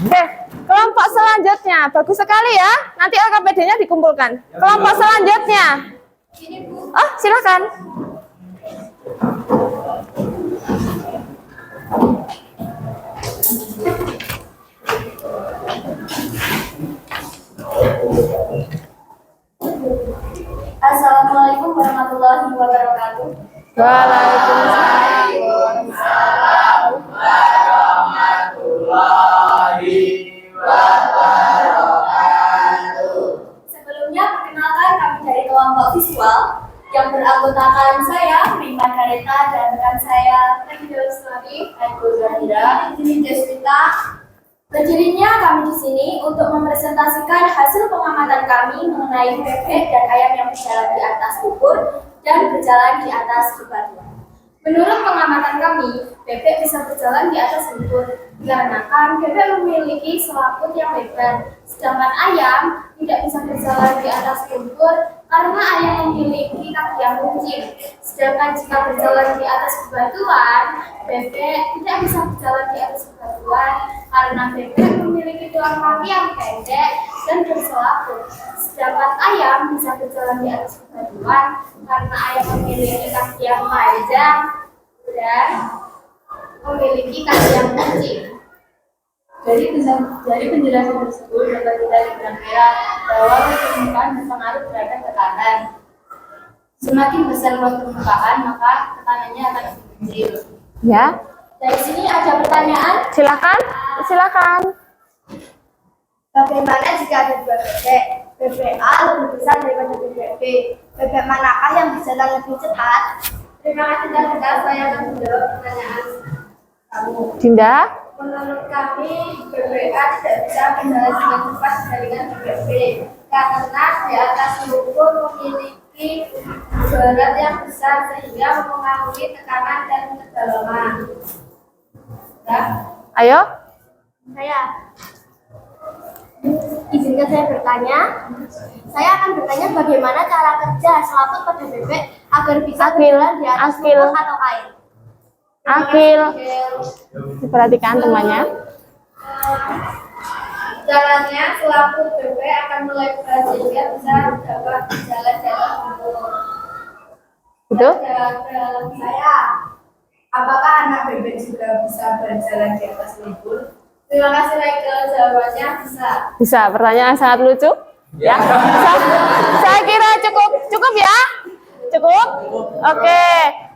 Oke, kelompok selanjutnya. Bagus sekali ya. Nanti LKPD-nya dikumpulkan. Kelompok selanjutnya. Ini Bu, Oh, silakan. Assalamualaikum warahmatullahi wabarakatuh. Waalaikumsalam. Sebelumnya perkenalkan kami dari kelompok visual yang beranggotakan saya, Rima Kareta, dan rekan saya, Nabila Islami, Aiko Zahira, Izini Jaswita. Berdirinya kami di sini untuk mempresentasikan hasil pengamatan kami mengenai bebek dan ayam yang berjalan di atas lumpur dan berjalan di atas bebatuan. Menurut pengamatan kami, bebek bisa berjalan di atas lumpur dikarenakan bebek memiliki selaput yang lebar, sedangkan ayam tidak bisa berjalan di atas lumpur Karena ayam memiliki kaki yang runcing, sedangkan jika berjalan di atas bebatuan, bebek tidak bisa berjalan di atas bebatuan karena bebek memiliki tulang kaki yang pendek dan berselaput. Sedangkan ayam bisa berjalan di atas bebatuan karena ayam memiliki kaki yang panjang dan memiliki kaki yang runcing. Dari penjelasan tersebut dapat kita dikira bahwa luas permukaan berpengaruh terhadap tekanan. Semakin besar luas permukaan, maka tekanannya akan lebih kecil. Ya, Dari sini ada pertanyaan. silakan, silakan. Bagaimana jika ada dua bebek? Bebek A lebih besar daripada bebek B. Bebek manakah yang berjalan lebih cepat? Terima kasih dan saya akan menjawab pertanyaan kamu. Dinda, Menurut kami, bebek A tidak bisa berjalan dengan cepat dibandingkan bebek B karena di atas lumpur memiliki berat yang besar sehingga mempengaruhi tekanan dan kedalaman. Ya, ayo. saya izinkan saya bertanya. Saya akan bertanya bagaimana cara kerja selaput pada bebek agar bisa berjalan di atas Akil. lumpur atau air. Akil, diperhatikan temannya. Jalannya selaput bebek akan melebar sehingga bisa dapat berjalan di atas lumpur. Itu? Dalam saya, apakah anak bebek juga bisa berjalan di atas lumpur? Terima kasih Michael, jawabannya bisa. Bisa, pertanyaan sangat lucu. Ya, saya kira cukup ya? Cukup? Oke,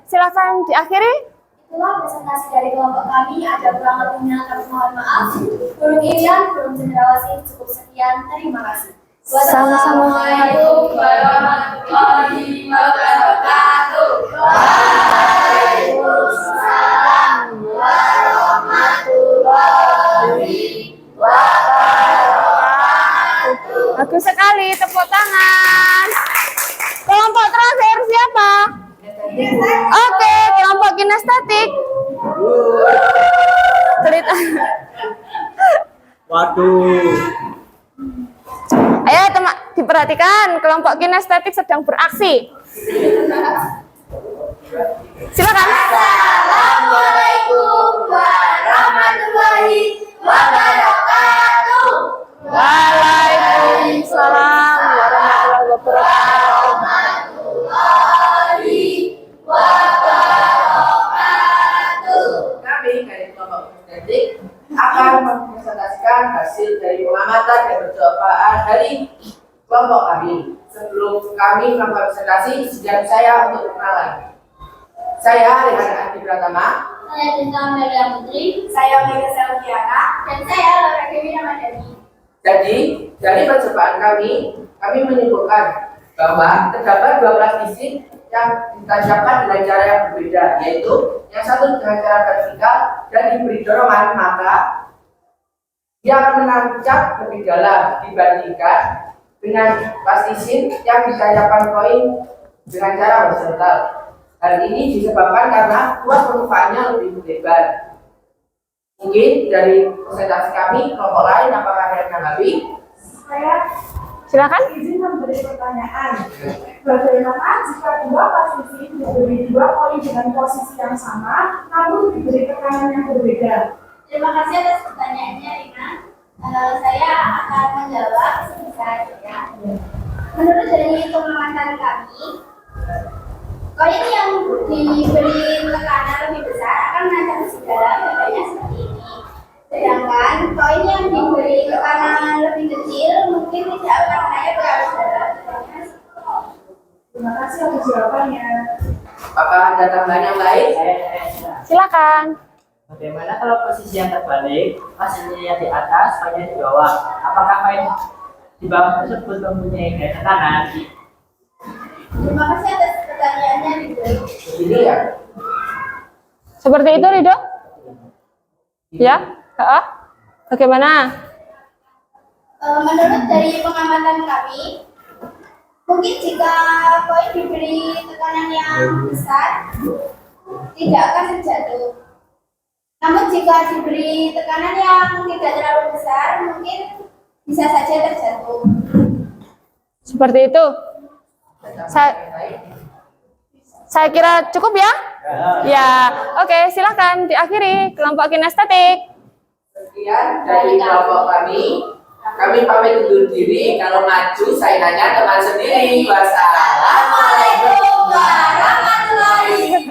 silakan diakhiri. Itulah presentasi dari kelompok kami. Ada kurang lebihnya kami mohon maaf. Guru Irian, Guru Cendrawasih, cukup sekian. Terima kasih. Sama-sama. Wassalamualaikum warahmatullahi wabarakatuh. Waalaikumsalam warahmatullahi wabarakatuh. Bagus sekali, tepuk tangan. Kelompok terakhir siapa? Oke, kelompok kinestetik. Cerita. Waduh. Ayo teman, diperhatikan kelompok kinestetik sedang beraksi. Silakan. Assalamualaikum warahmatullahi wabarakatuh. Waalaikumsalam warahmatullahi wabarakatuh. Kami dari kelompok kinestetik akan mempresentasikan hasil dari pengamatan dan percobaan dari kelompok kami. Sebelum kami melakukan presentasi, izinkan saya untuk perkenalan. Saya Rehan Adi Pratama. Saya Cinta Amelia Putri. Saya Mega Selviana. Dan saya Laura Dewi Ramadhani. Jadi, dari percobaan kami menyebutkan bahwa terdapat 12 fisik yang ditancapkan dengan cara yang berbeda, yaitu yang satu dengan cara vertikal dan diberi dorongan, maka dia akan menancap lebih dalam dibandingkan dengan plastisin yang ditancapkan koin dengan cara horizontal. Hal ini disebabkan karena luas permukaannya lebih lebar. Mungkin dari presentasi kami, kelompok lain apakah ada yang menanggapi? Saya Silakan. izin memberi pertanyaan. Bagaimana jika dua posisi diberi dua koin dengan posisi yang sama, namun diberi tekanan yang berbeda? Terima kasih atas pertanyaannya, Rina. Saya akan menjawab sebisa saya. Menurut dari pengamatan kami, koin yang diberi tekanan lebih besar akan menancap segala bedanya seperti ini. Sedangkan koin yang diberi tekanan lebih kecil mungkin tidak akan menancap terlalu dalam. Terima kasih atas jawabannya. Apakah ada tambahan yang lain? Silakan. Bagaimana kalau posisi yang terbalik, posisinya di atas, koinnya di bawah? Apakah koin di bawah tersebut mempunyai gaya tekanan? Terima kasih atas pertanyaannya, Ridho. Begini ya. Seperti itu, Ridho? Ya? Bagaimana? Menurut dari pengamatan kami, mungkin jika koin diberi tekanan yang besar, tidak akan terjatuh. Namun jika diberi tekanan yang tidak terlalu besar, mungkin bisa saja terjatuh. Seperti itu. Saya kira cukup ya? Ya, oke, silakan diakhiri kelompok kinestetik. Sekian dari kelompok kami. Kami pamit undur diri. Kalau maju saingannya teman sendiri. Wassalamualaikum warahmatullahi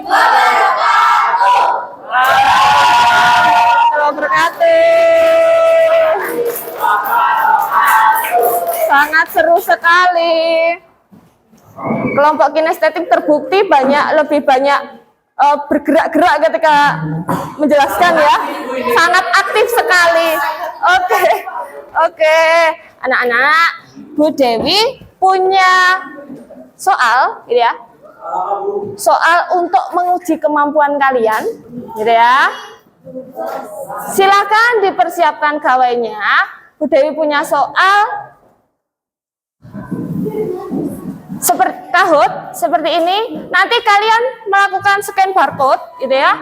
wabarakatuh. Sangat seru sekali. Kelompok kinestetik terbukti lebih banyak bergerak-gerak ketika menjelaskan ya. Sangat aktif sekali. Oke. Anak-anak, Bu Dewi punya soal gitu ya. Soal untuk menguji kemampuan kalian gitu ya. Silakan dipersiapkan gawainya. Bu Dewi punya soal seperti ini. Nanti kalian melakukan scan barcode gitu ya.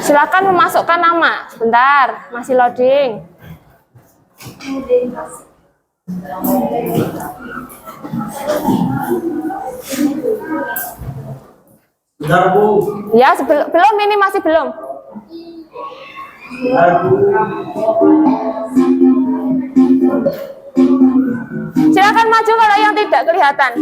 Silakan memasukkan nama. Sebentar, masih loading. Bentar, Bu. Ya, belum ini masih belum. Bentar, Bu. Silakan maju kalau yang tidak kelihatan.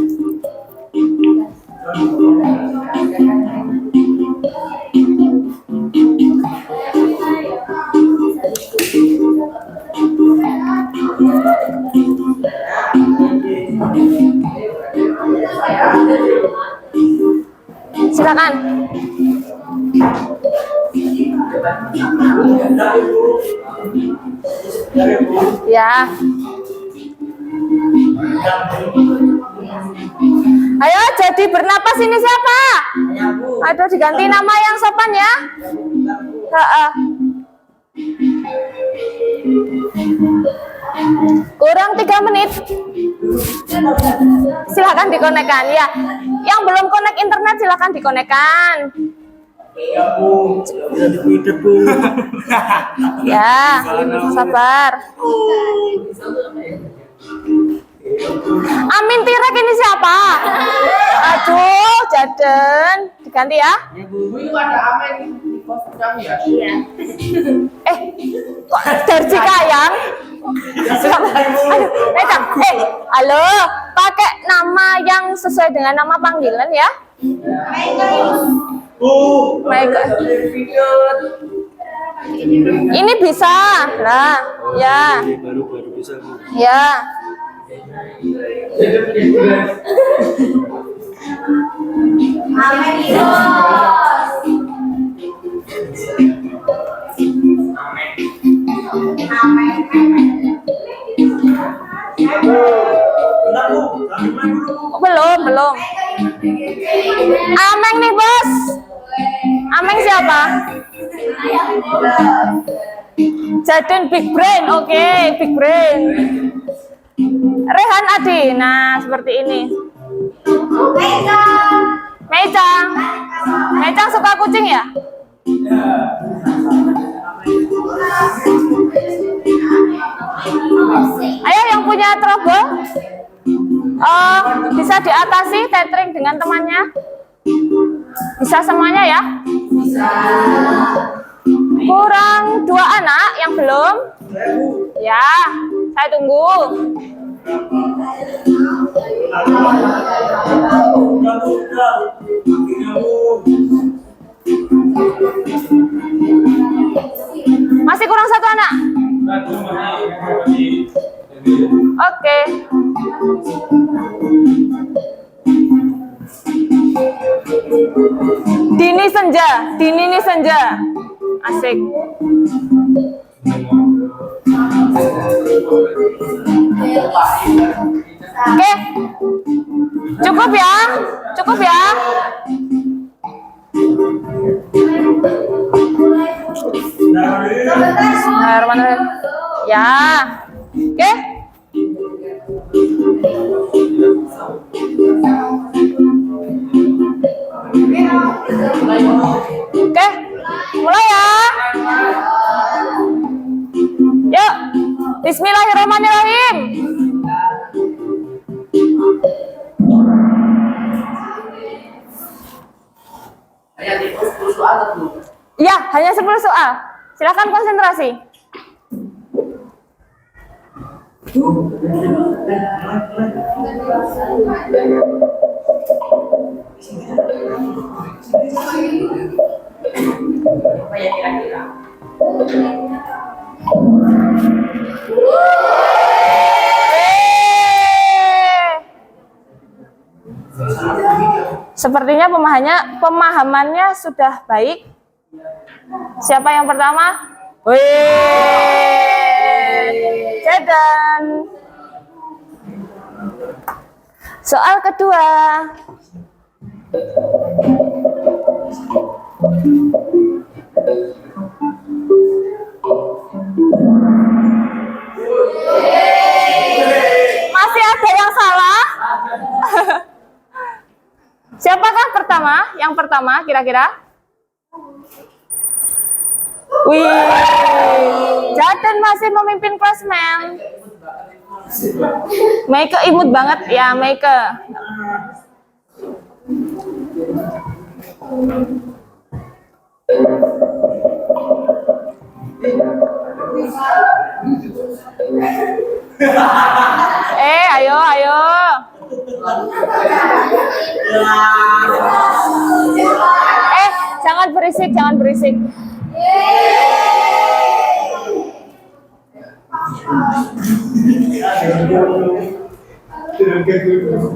Silakan. Ya. Ayo jadi bernapas ini siapa? Aduh, diganti nama yang sopan ya. Kurang 3 menit. Silakan dikonekkan ya. Yang belum konek internet silakan dikonekkan. Ya, Bu. Bisa dipidet, Bu. Ya, sabar. Amin Tirek ini siapa? Aduh, Jaden. Diganti ya. Bu, itu ada Amin di pos kami ya? Iya. Kok dari Cikayang? Aduh, halo, pakai nama yang sesuai dengan nama panggilan ya. Michael. Ini bisa lah, ya. Baru bisa, Bu. Ya. Belum. Ameng nih, Bos. Ameng siapa? Jaden Big Brain. Oke, Big Brain. Rehan Adi. Nah, seperti ini. Mecang suka kucing ya? Ayo yang punya trouble bisa diatasi tethering dengan temannya. Bisa semuanya ya? Bisa. Kurang 2 anak yang belum? Ya, saya tunggu. Masih kurang 1 anak? Oke. Dini Senja. Asik. Oke. Cukup ya? Bismillahirrahmanirrahim. Ya. Oke. Oke. Mulai ya. Yuk. Bismillahirrahmanirrahim. Hanya di 10 soal atau belum? Ya, hanya 10 soal. Silakan konsentrasi. Apa ya kira-kira? Sepertinya pemahamannya sudah baik. Siapa yang pertama? Jaden. Soal kedua. Masih ada yang salah? Siapakah pertama? Yang pertama kira-kira? Wih, Jaden masih memimpin klasmen. Meike imut banget ya, Meike. Ayo. Jangan berisik.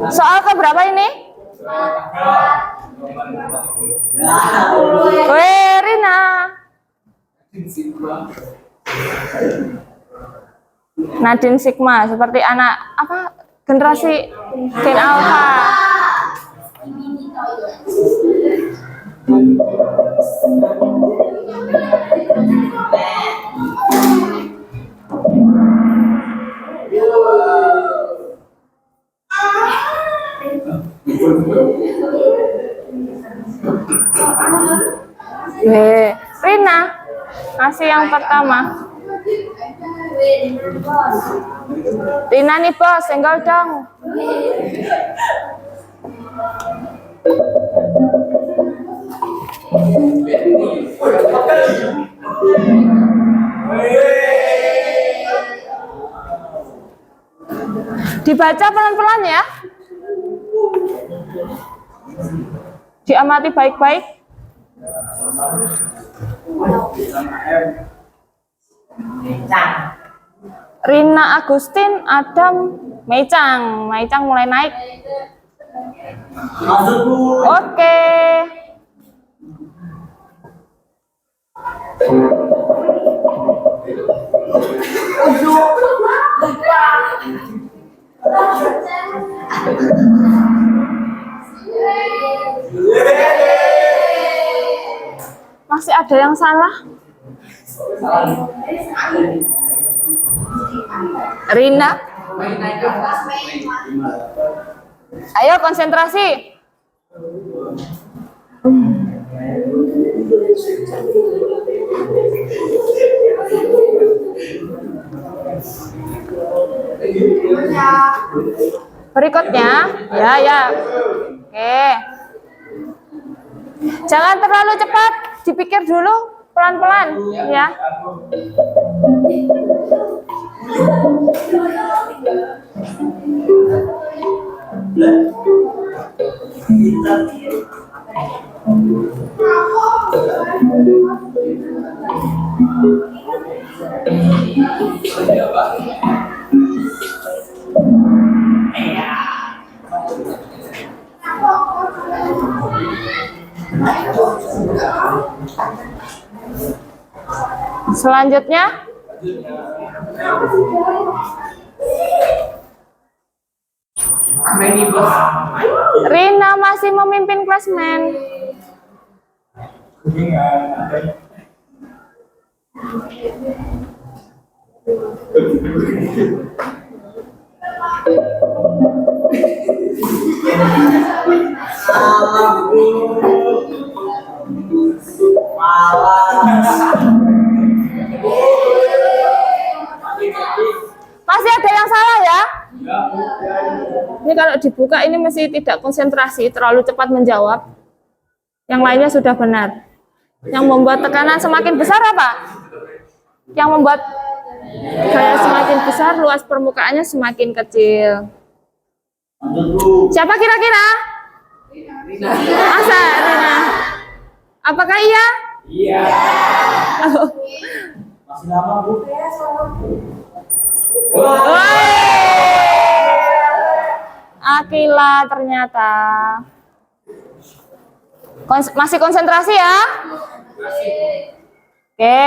Soal keberapa ini? Rina. Nadine Sigma, seperti anak apa? Generasi Gen Alpha. Rina, kasih yang pertama. Rina nih bos, senggol dong. Dibaca pelan-pelan ya. Diamati baik-baik. Rina Agustin, Adam, Meicang mulai naik. Oke. Masih ada yang salah? Rina. Ayo konsentrasi. Berikutnya, ya. Oke. Jangan terlalu cepat, dipikir dulu pelan-pelan, ya. Selanjutnya, Rina masih memimpin klasmen. Malah. Ini kalau dibuka ini masih tidak konsentrasi, terlalu cepat menjawab. Yang lainnya sudah benar. Yang membuat tekanan semakin besar apa? Yang membuat gaya semakin besar, luas permukaannya semakin kecil. Siapa kira-kira? Masa, Rina? Apakah iya? Iya. Masih lama, Bu. Akila ternyata. Masih konsentrasi ya? Oke.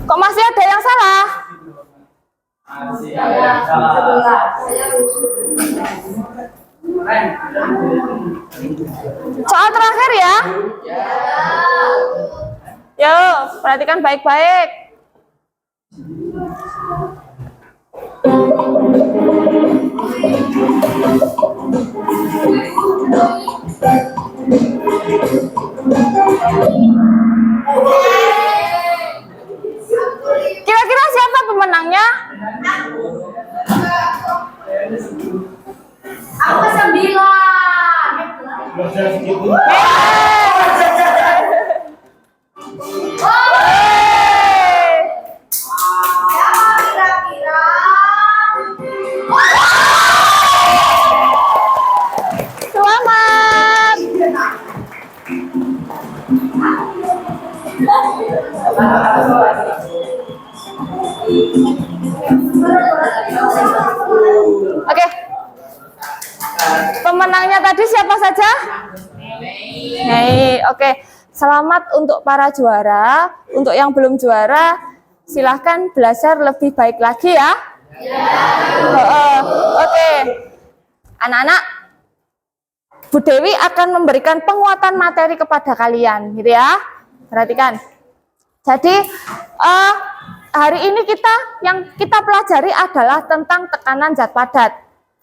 Kok masih ada yang salah? Soal terakhir ya. Yuk, perhatikan baik-baik. Kira-kira siapa pemenangnya? Aku kesembilan. Siapa kira-kira? Selamat. Oke. Pemenangnya tadi siapa saja? Mei. Oke. Selamat untuk para juara. Untuk yang belum juara, silahkan belajar lebih baik lagi ya. Oke. Anak-anak, Bu Dewi akan memberikan penguatan materi kepada kalian, gitu ya. Perhatikan. Jadi hari ini yang kita pelajari adalah tentang tekanan zat padat.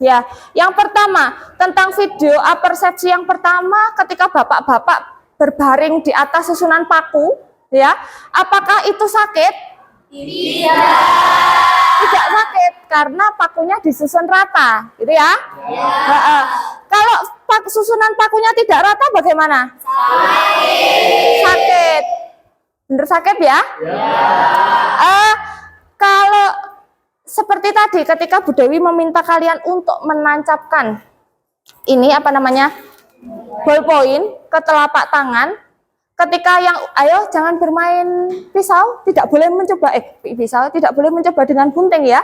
Ya, yang pertama tentang video apersepsi yang pertama ketika bapak-bapak berbaring di atas susunan paku, ya, apakah itu sakit? Tidak sakit karena pakunya disusun rata, gitu ya. Kalau susunan pakunya tidak rata bagaimana? Sakit. Bener sakit ya? Kalau seperti tadi ketika Bu Dewi meminta kalian untuk menancapkan ini apa namanya? Ballpoint ke telapak tangan. Ketika yang ayo jangan bermain pisau, tidak boleh mencoba pisau, tidak boleh mencoba dengan gunting ya.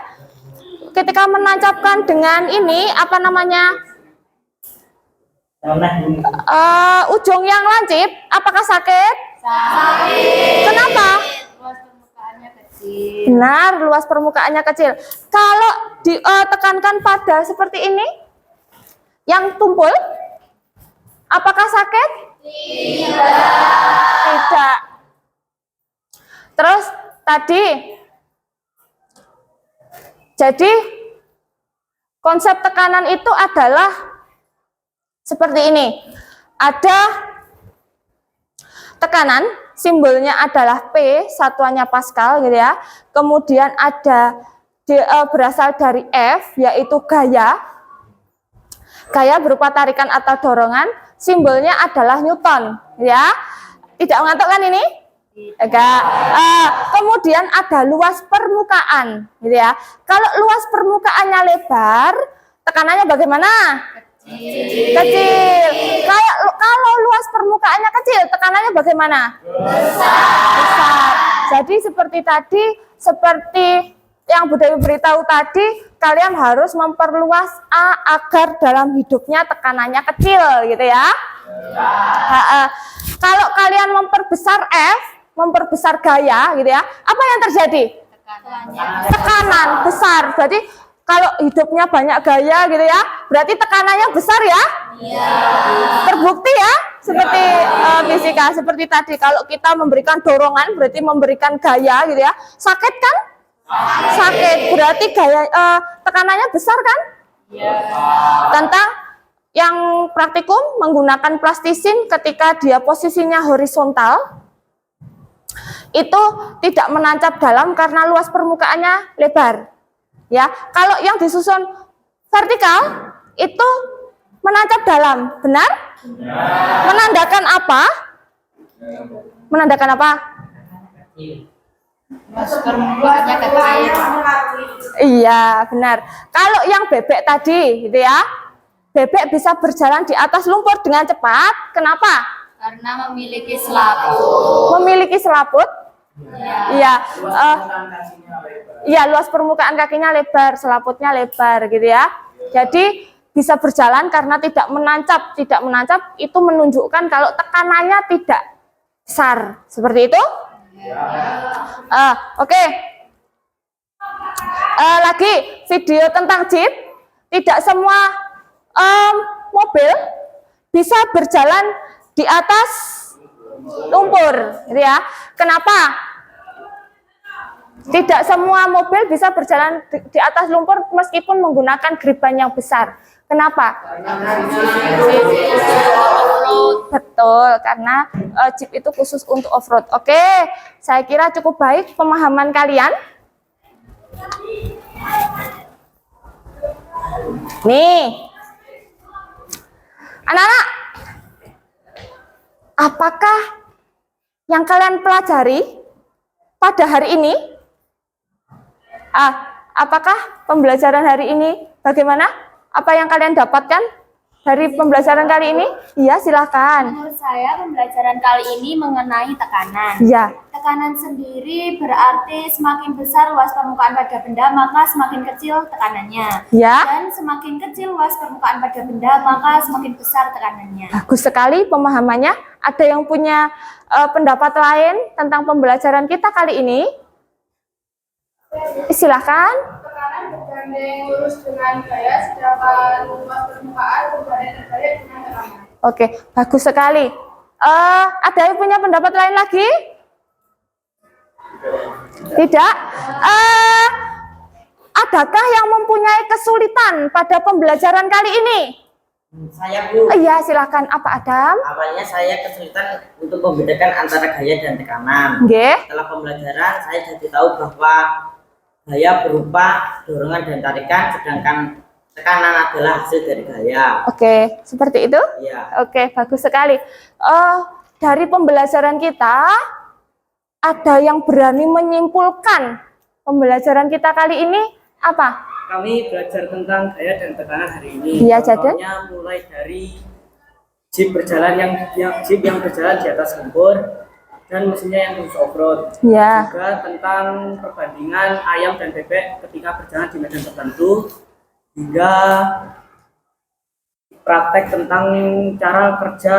Ketika menancapkan dengan ini apa namanya? Ujung yang lancip, apakah sakit? Sakit. Kenapa? Luas permukaannya kecil. Benar, luas permukaannya kecil. Kalau ditekankan pada seperti ini, yang tumpul, apakah sakit? Tidak. Terus tadi, jadi konsep tekanan itu adalah seperti ini. Ada tekanan, simbolnya adalah P, satuannya Pascal gitu ya. Kemudian ada berasal dari F, yaitu gaya. Gaya berupa tarikan atau dorongan, simbolnya adalah Newton, ya. Tidak ngantuk kan ini? Enggak. Kemudian ada luas permukaan, gitu ya. Kalau luas permukaannya lebar, tekanannya bagaimana? Kecil. Kalau luas permukaannya kecil, tekanannya bagaimana? Besar. Jadi seperti tadi, seperti yang Bu Dewi beritahu tadi, kalian harus memperluas A agar dalam hidupnya tekanannya kecil, gitu ya. Kalau kalian memperbesar F, memperbesar gaya, gitu ya, apa yang terjadi? Tekanan besar. Berarti kalau hidupnya banyak gaya, gitu ya, berarti tekanannya besar ya? Iya. Terbukti ya? Seperti fisika, seperti tadi kalau kita memberikan dorongan berarti memberikan gaya gitu ya. Sakit kan? Sakit berarti gaya tekanannya besar kan? Tentang yang praktikum menggunakan plastisin ketika dia posisinya horizontal itu tidak menancap dalam karena luas permukaannya lebar. Ya, kalau yang disusun vertikal itu menancap dalam, benar? Menandakan apa? Menandakan apa? Iya, benar. Kalau yang bebek tadi, gitu ya, bebek bisa berjalan di atas lumpur dengan cepat. Kenapa? Karena memiliki selaput. Memiliki selaput? Iya. Iya, luas permukaan kakinya lebar, selaputnya lebar, gitu ya. Jadi bisa berjalan karena tidak menancap. Tidak menancap itu menunjukkan kalau tekanannya tidak besar. Seperti itu? Oke. Lagi video tentang jeep. Tidak semua mobil bisa berjalan di atas lumpur, gitu ya. Kenapa? Tidak semua mobil bisa berjalan di atas lumpur meskipun menggunakan griban yang besar. Kenapa? Betul, karena Jeep itu khusus untuk off-road. Oke, saya kira cukup baik pemahaman kalian. Nih, anak-anak, apakah yang kalian pelajari pada hari ini? Apakah pembelajaran hari ini bagaimana? Apa yang kalian dapatkan dari pembelajaran kali ini? Iya, silakan. Menurut saya pembelajaran kali ini mengenai tekanan. Iya. Tekanan sendiri berarti semakin besar luas permukaan pada benda, maka semakin kecil tekanannya. Ya. Dan semakin kecil luas permukaan pada benda, maka semakin besar tekanannya. Bagus sekali pemahamannya. Ada yang punya pendapat lain tentang pembelajaran kita kali ini? Silakan. Tekanan bergandeng lurus dengan gaya, sedangkan luas permukaan berbanding terbalik dengan tekanan. Oke, bagus sekali. Ada yang punya pendapat lain lagi? Tidak? Adakah yang mempunyai kesulitan pada pembelajaran kali ini? Saya Bu, Iya, silakan. Apa Adam? awalnya saya kesulitan untuk membedakan antara gaya dan tekanan. Nggih. Setelah pembelajaran saya jadi tahu bahwa gaya berupa dorongan dan tarikan, sedangkan tekanan adalah hasil dari gaya. Oke, seperti itu? Iya. Oke, bagus sekali. Dari pembelajaran kita, ada yang berani menyimpulkan pembelajaran kita kali ini apa? Kami belajar tentang gaya dan tekanan hari ini. Iya, Jaden. Contohnya mulai dari jeep yang berjalan di atas lumpur dan mesinnya yang khusus off-road. Ya. Juga tentang perbandingan ayam dan bebek ketika berjalan di medan tertentu, hingga praktek tentang cara kerja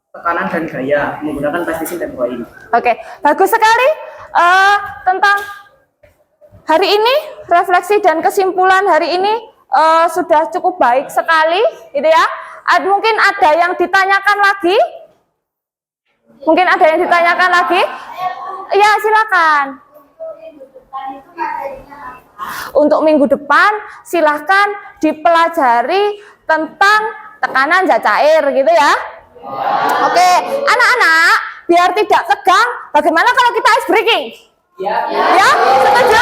tekanan dan gaya menggunakan plastisin dan koin. Oke, bagus sekali. Tentang hari ini, refleksi dan kesimpulan hari ini sudah cukup baik sekali, gitu ya. Mungkin ada yang ditanyakan lagi? Mungkin ada yang ditanyakan lagi? Ya, silakan. Untuk minggu depan, silahkan dipelajari tentang tekanan zat cair, gitu ya. Oke, anak-anak, biar tidak tegang, bagaimana kalau kita ice breaking? Ya, setuju?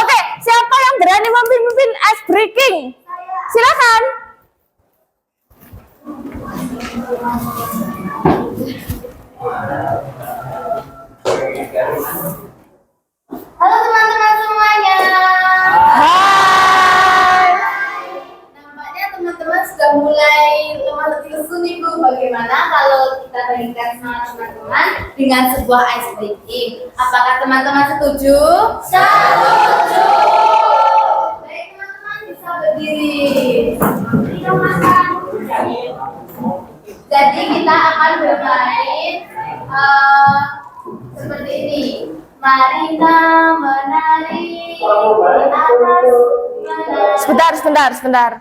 Oke, siapa yang berani memimpin ice breaking? Silakan. Halo teman-teman semuanya. Hai. Nampaknya teman-teman sudah mulai lemah lesu nih Bu. Bagaimana kalau kita bandingkan sama teman-teman dengan sebuah ice breaking? Apakah teman-teman setuju? Setuju. Baik teman-teman, bisa berdiri. Jadi kita akan bermain seperti ini. Marina menari di atas menari. Sebentar.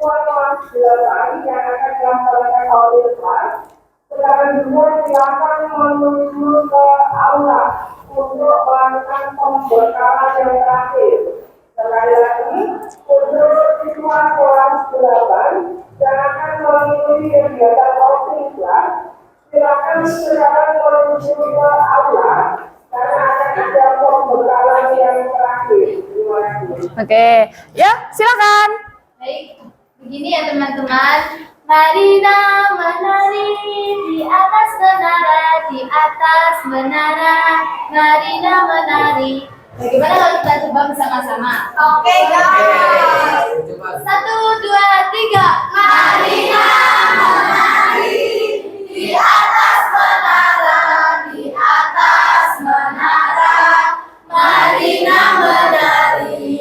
semua kelas belajar yang akan dilaksanakan oleh kelas. Sekarang juga silakan menuju ke aula untuk melakukan pembekalan yang terakhir. Sekali lagi, untuk siswa kelas 8 yang akan mengikuti kegiatan offline kelas, silakan sekarang menuju ke aula karena akan ada pembekalan yang terakhir. Terima kasih. Oke, ya silakan. Baik, begini ya teman-teman. Marina menari di atas menara, di atas menara. Marina menari. Bagaimana kalau kita coba bersama-sama? Oke, guys. 1, 2, 3. Marina menari di atas menara, di atas menara. Marina menari.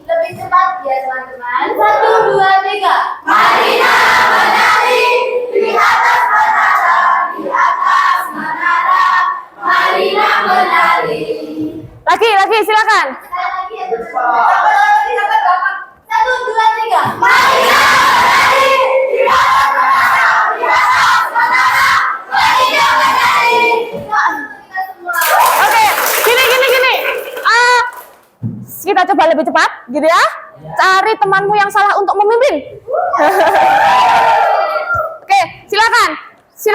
Lebih cepat ya teman-teman. 1, 2, 3. Marina menari di atas menara, di atas menara. Marina menari. Lagi, silakan. Sekali lagi ya teman-teman. 1, 2, 3. Marina menari di atas menara, di atas menara. Marina menari. Kita semua. Oke, gini. Kita coba lebih cepat, gitu ya. Cari temanmu yang salah untuk memimpin. Oke, silakan. 1,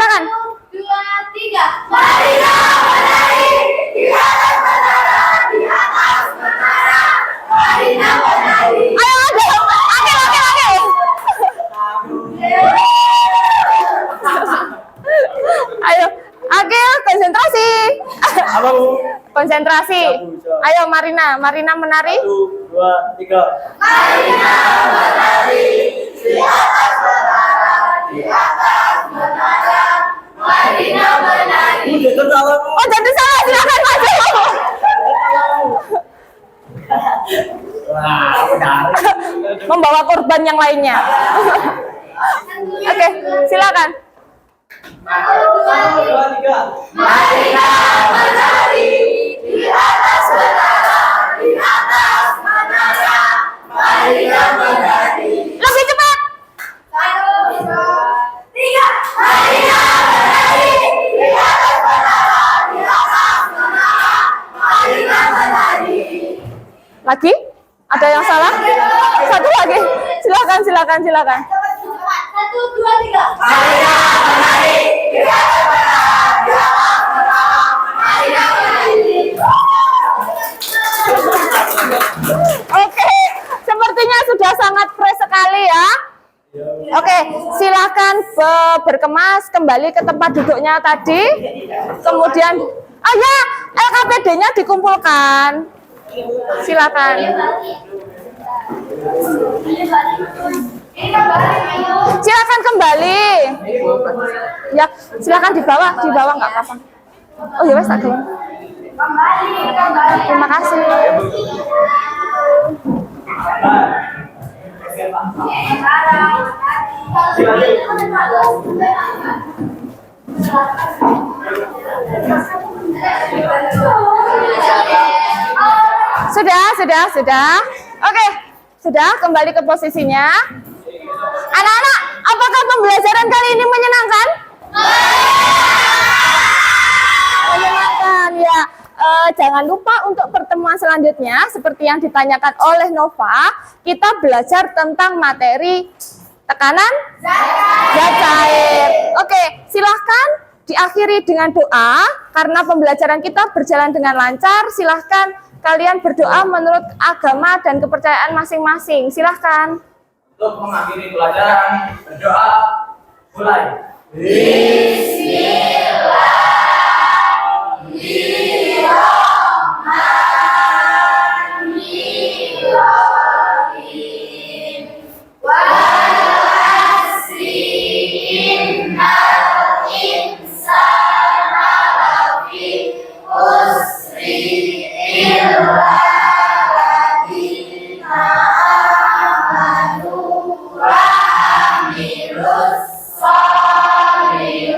2, 3. Marina menari di atas menara, di atas menara. Marina menari. Ayo. Ayo, Akil, konsentrasi. Apa Bu? Konsentrasi. Ayo, Marina menari. 1, 2, 3. Marina menari di atas menara, di atas menara. Marina menari. Udah salah Bu. Oh, jadi salah, silakan maju. Wah, benar. Membawa korban yang lainnya. Oke, silakan. 1, 2, 3. Marina menari di atas menara, di atas menara. Marina menari. Lebih cepat. 1, 2, 3. Marina menari di atas menara, di atas menara. Marina menari. Lagi? Ada yang salah? Satu lagi. Silakan. 1, 2, 3. Marina menari di atas menara, di atas menara. Marina menari. Oke, sepertinya sudah sangat fresh sekali ya. Oke, silakan berkemas kembali ke tempat duduknya tadi. Kemudian, ya, LKPD-nya dikumpulkan. Silakan. Silakan kembali. Ya, silakan di bawah nggak apa-apa. Oh ya wes, tak gelem. Terima kasih. Sudah. Oke, sudah kembali ke posisinya. Anak-anak, apakah pembelajaran kali ini menyenangkan? Menyenangkan ya. Jangan lupa untuk pertemuan selanjutnya seperti yang ditanyakan oleh Nova, kita belajar tentang materi tekanan zat cair. Oke, silahkan diakhiri dengan doa karena pembelajaran kita berjalan dengan lancar. Silahkan kalian berdoa menurut agama dan kepercayaan masing-masing. Silahkan. Untuk mengakhiri pelajaran, berdoa, mulai. Sorry,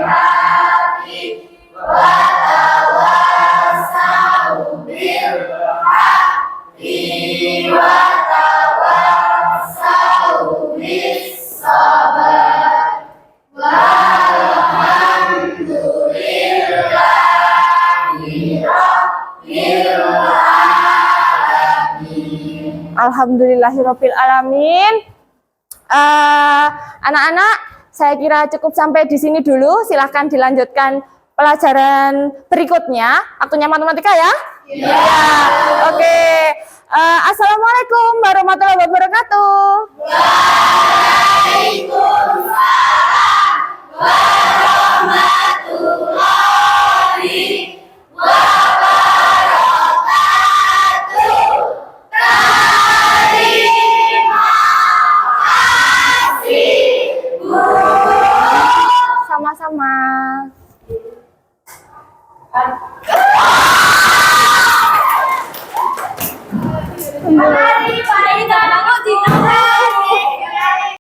Alhamdulillahirabbil alamin. Anak-anak, saya kira cukup sampai di sini dulu. Silahkan dilanjutkan pelajaran berikutnya. Waktunya matematika ya? Iya. Oke. Assalamualaikum warahmatullahi wabarakatuh. Sama-sama.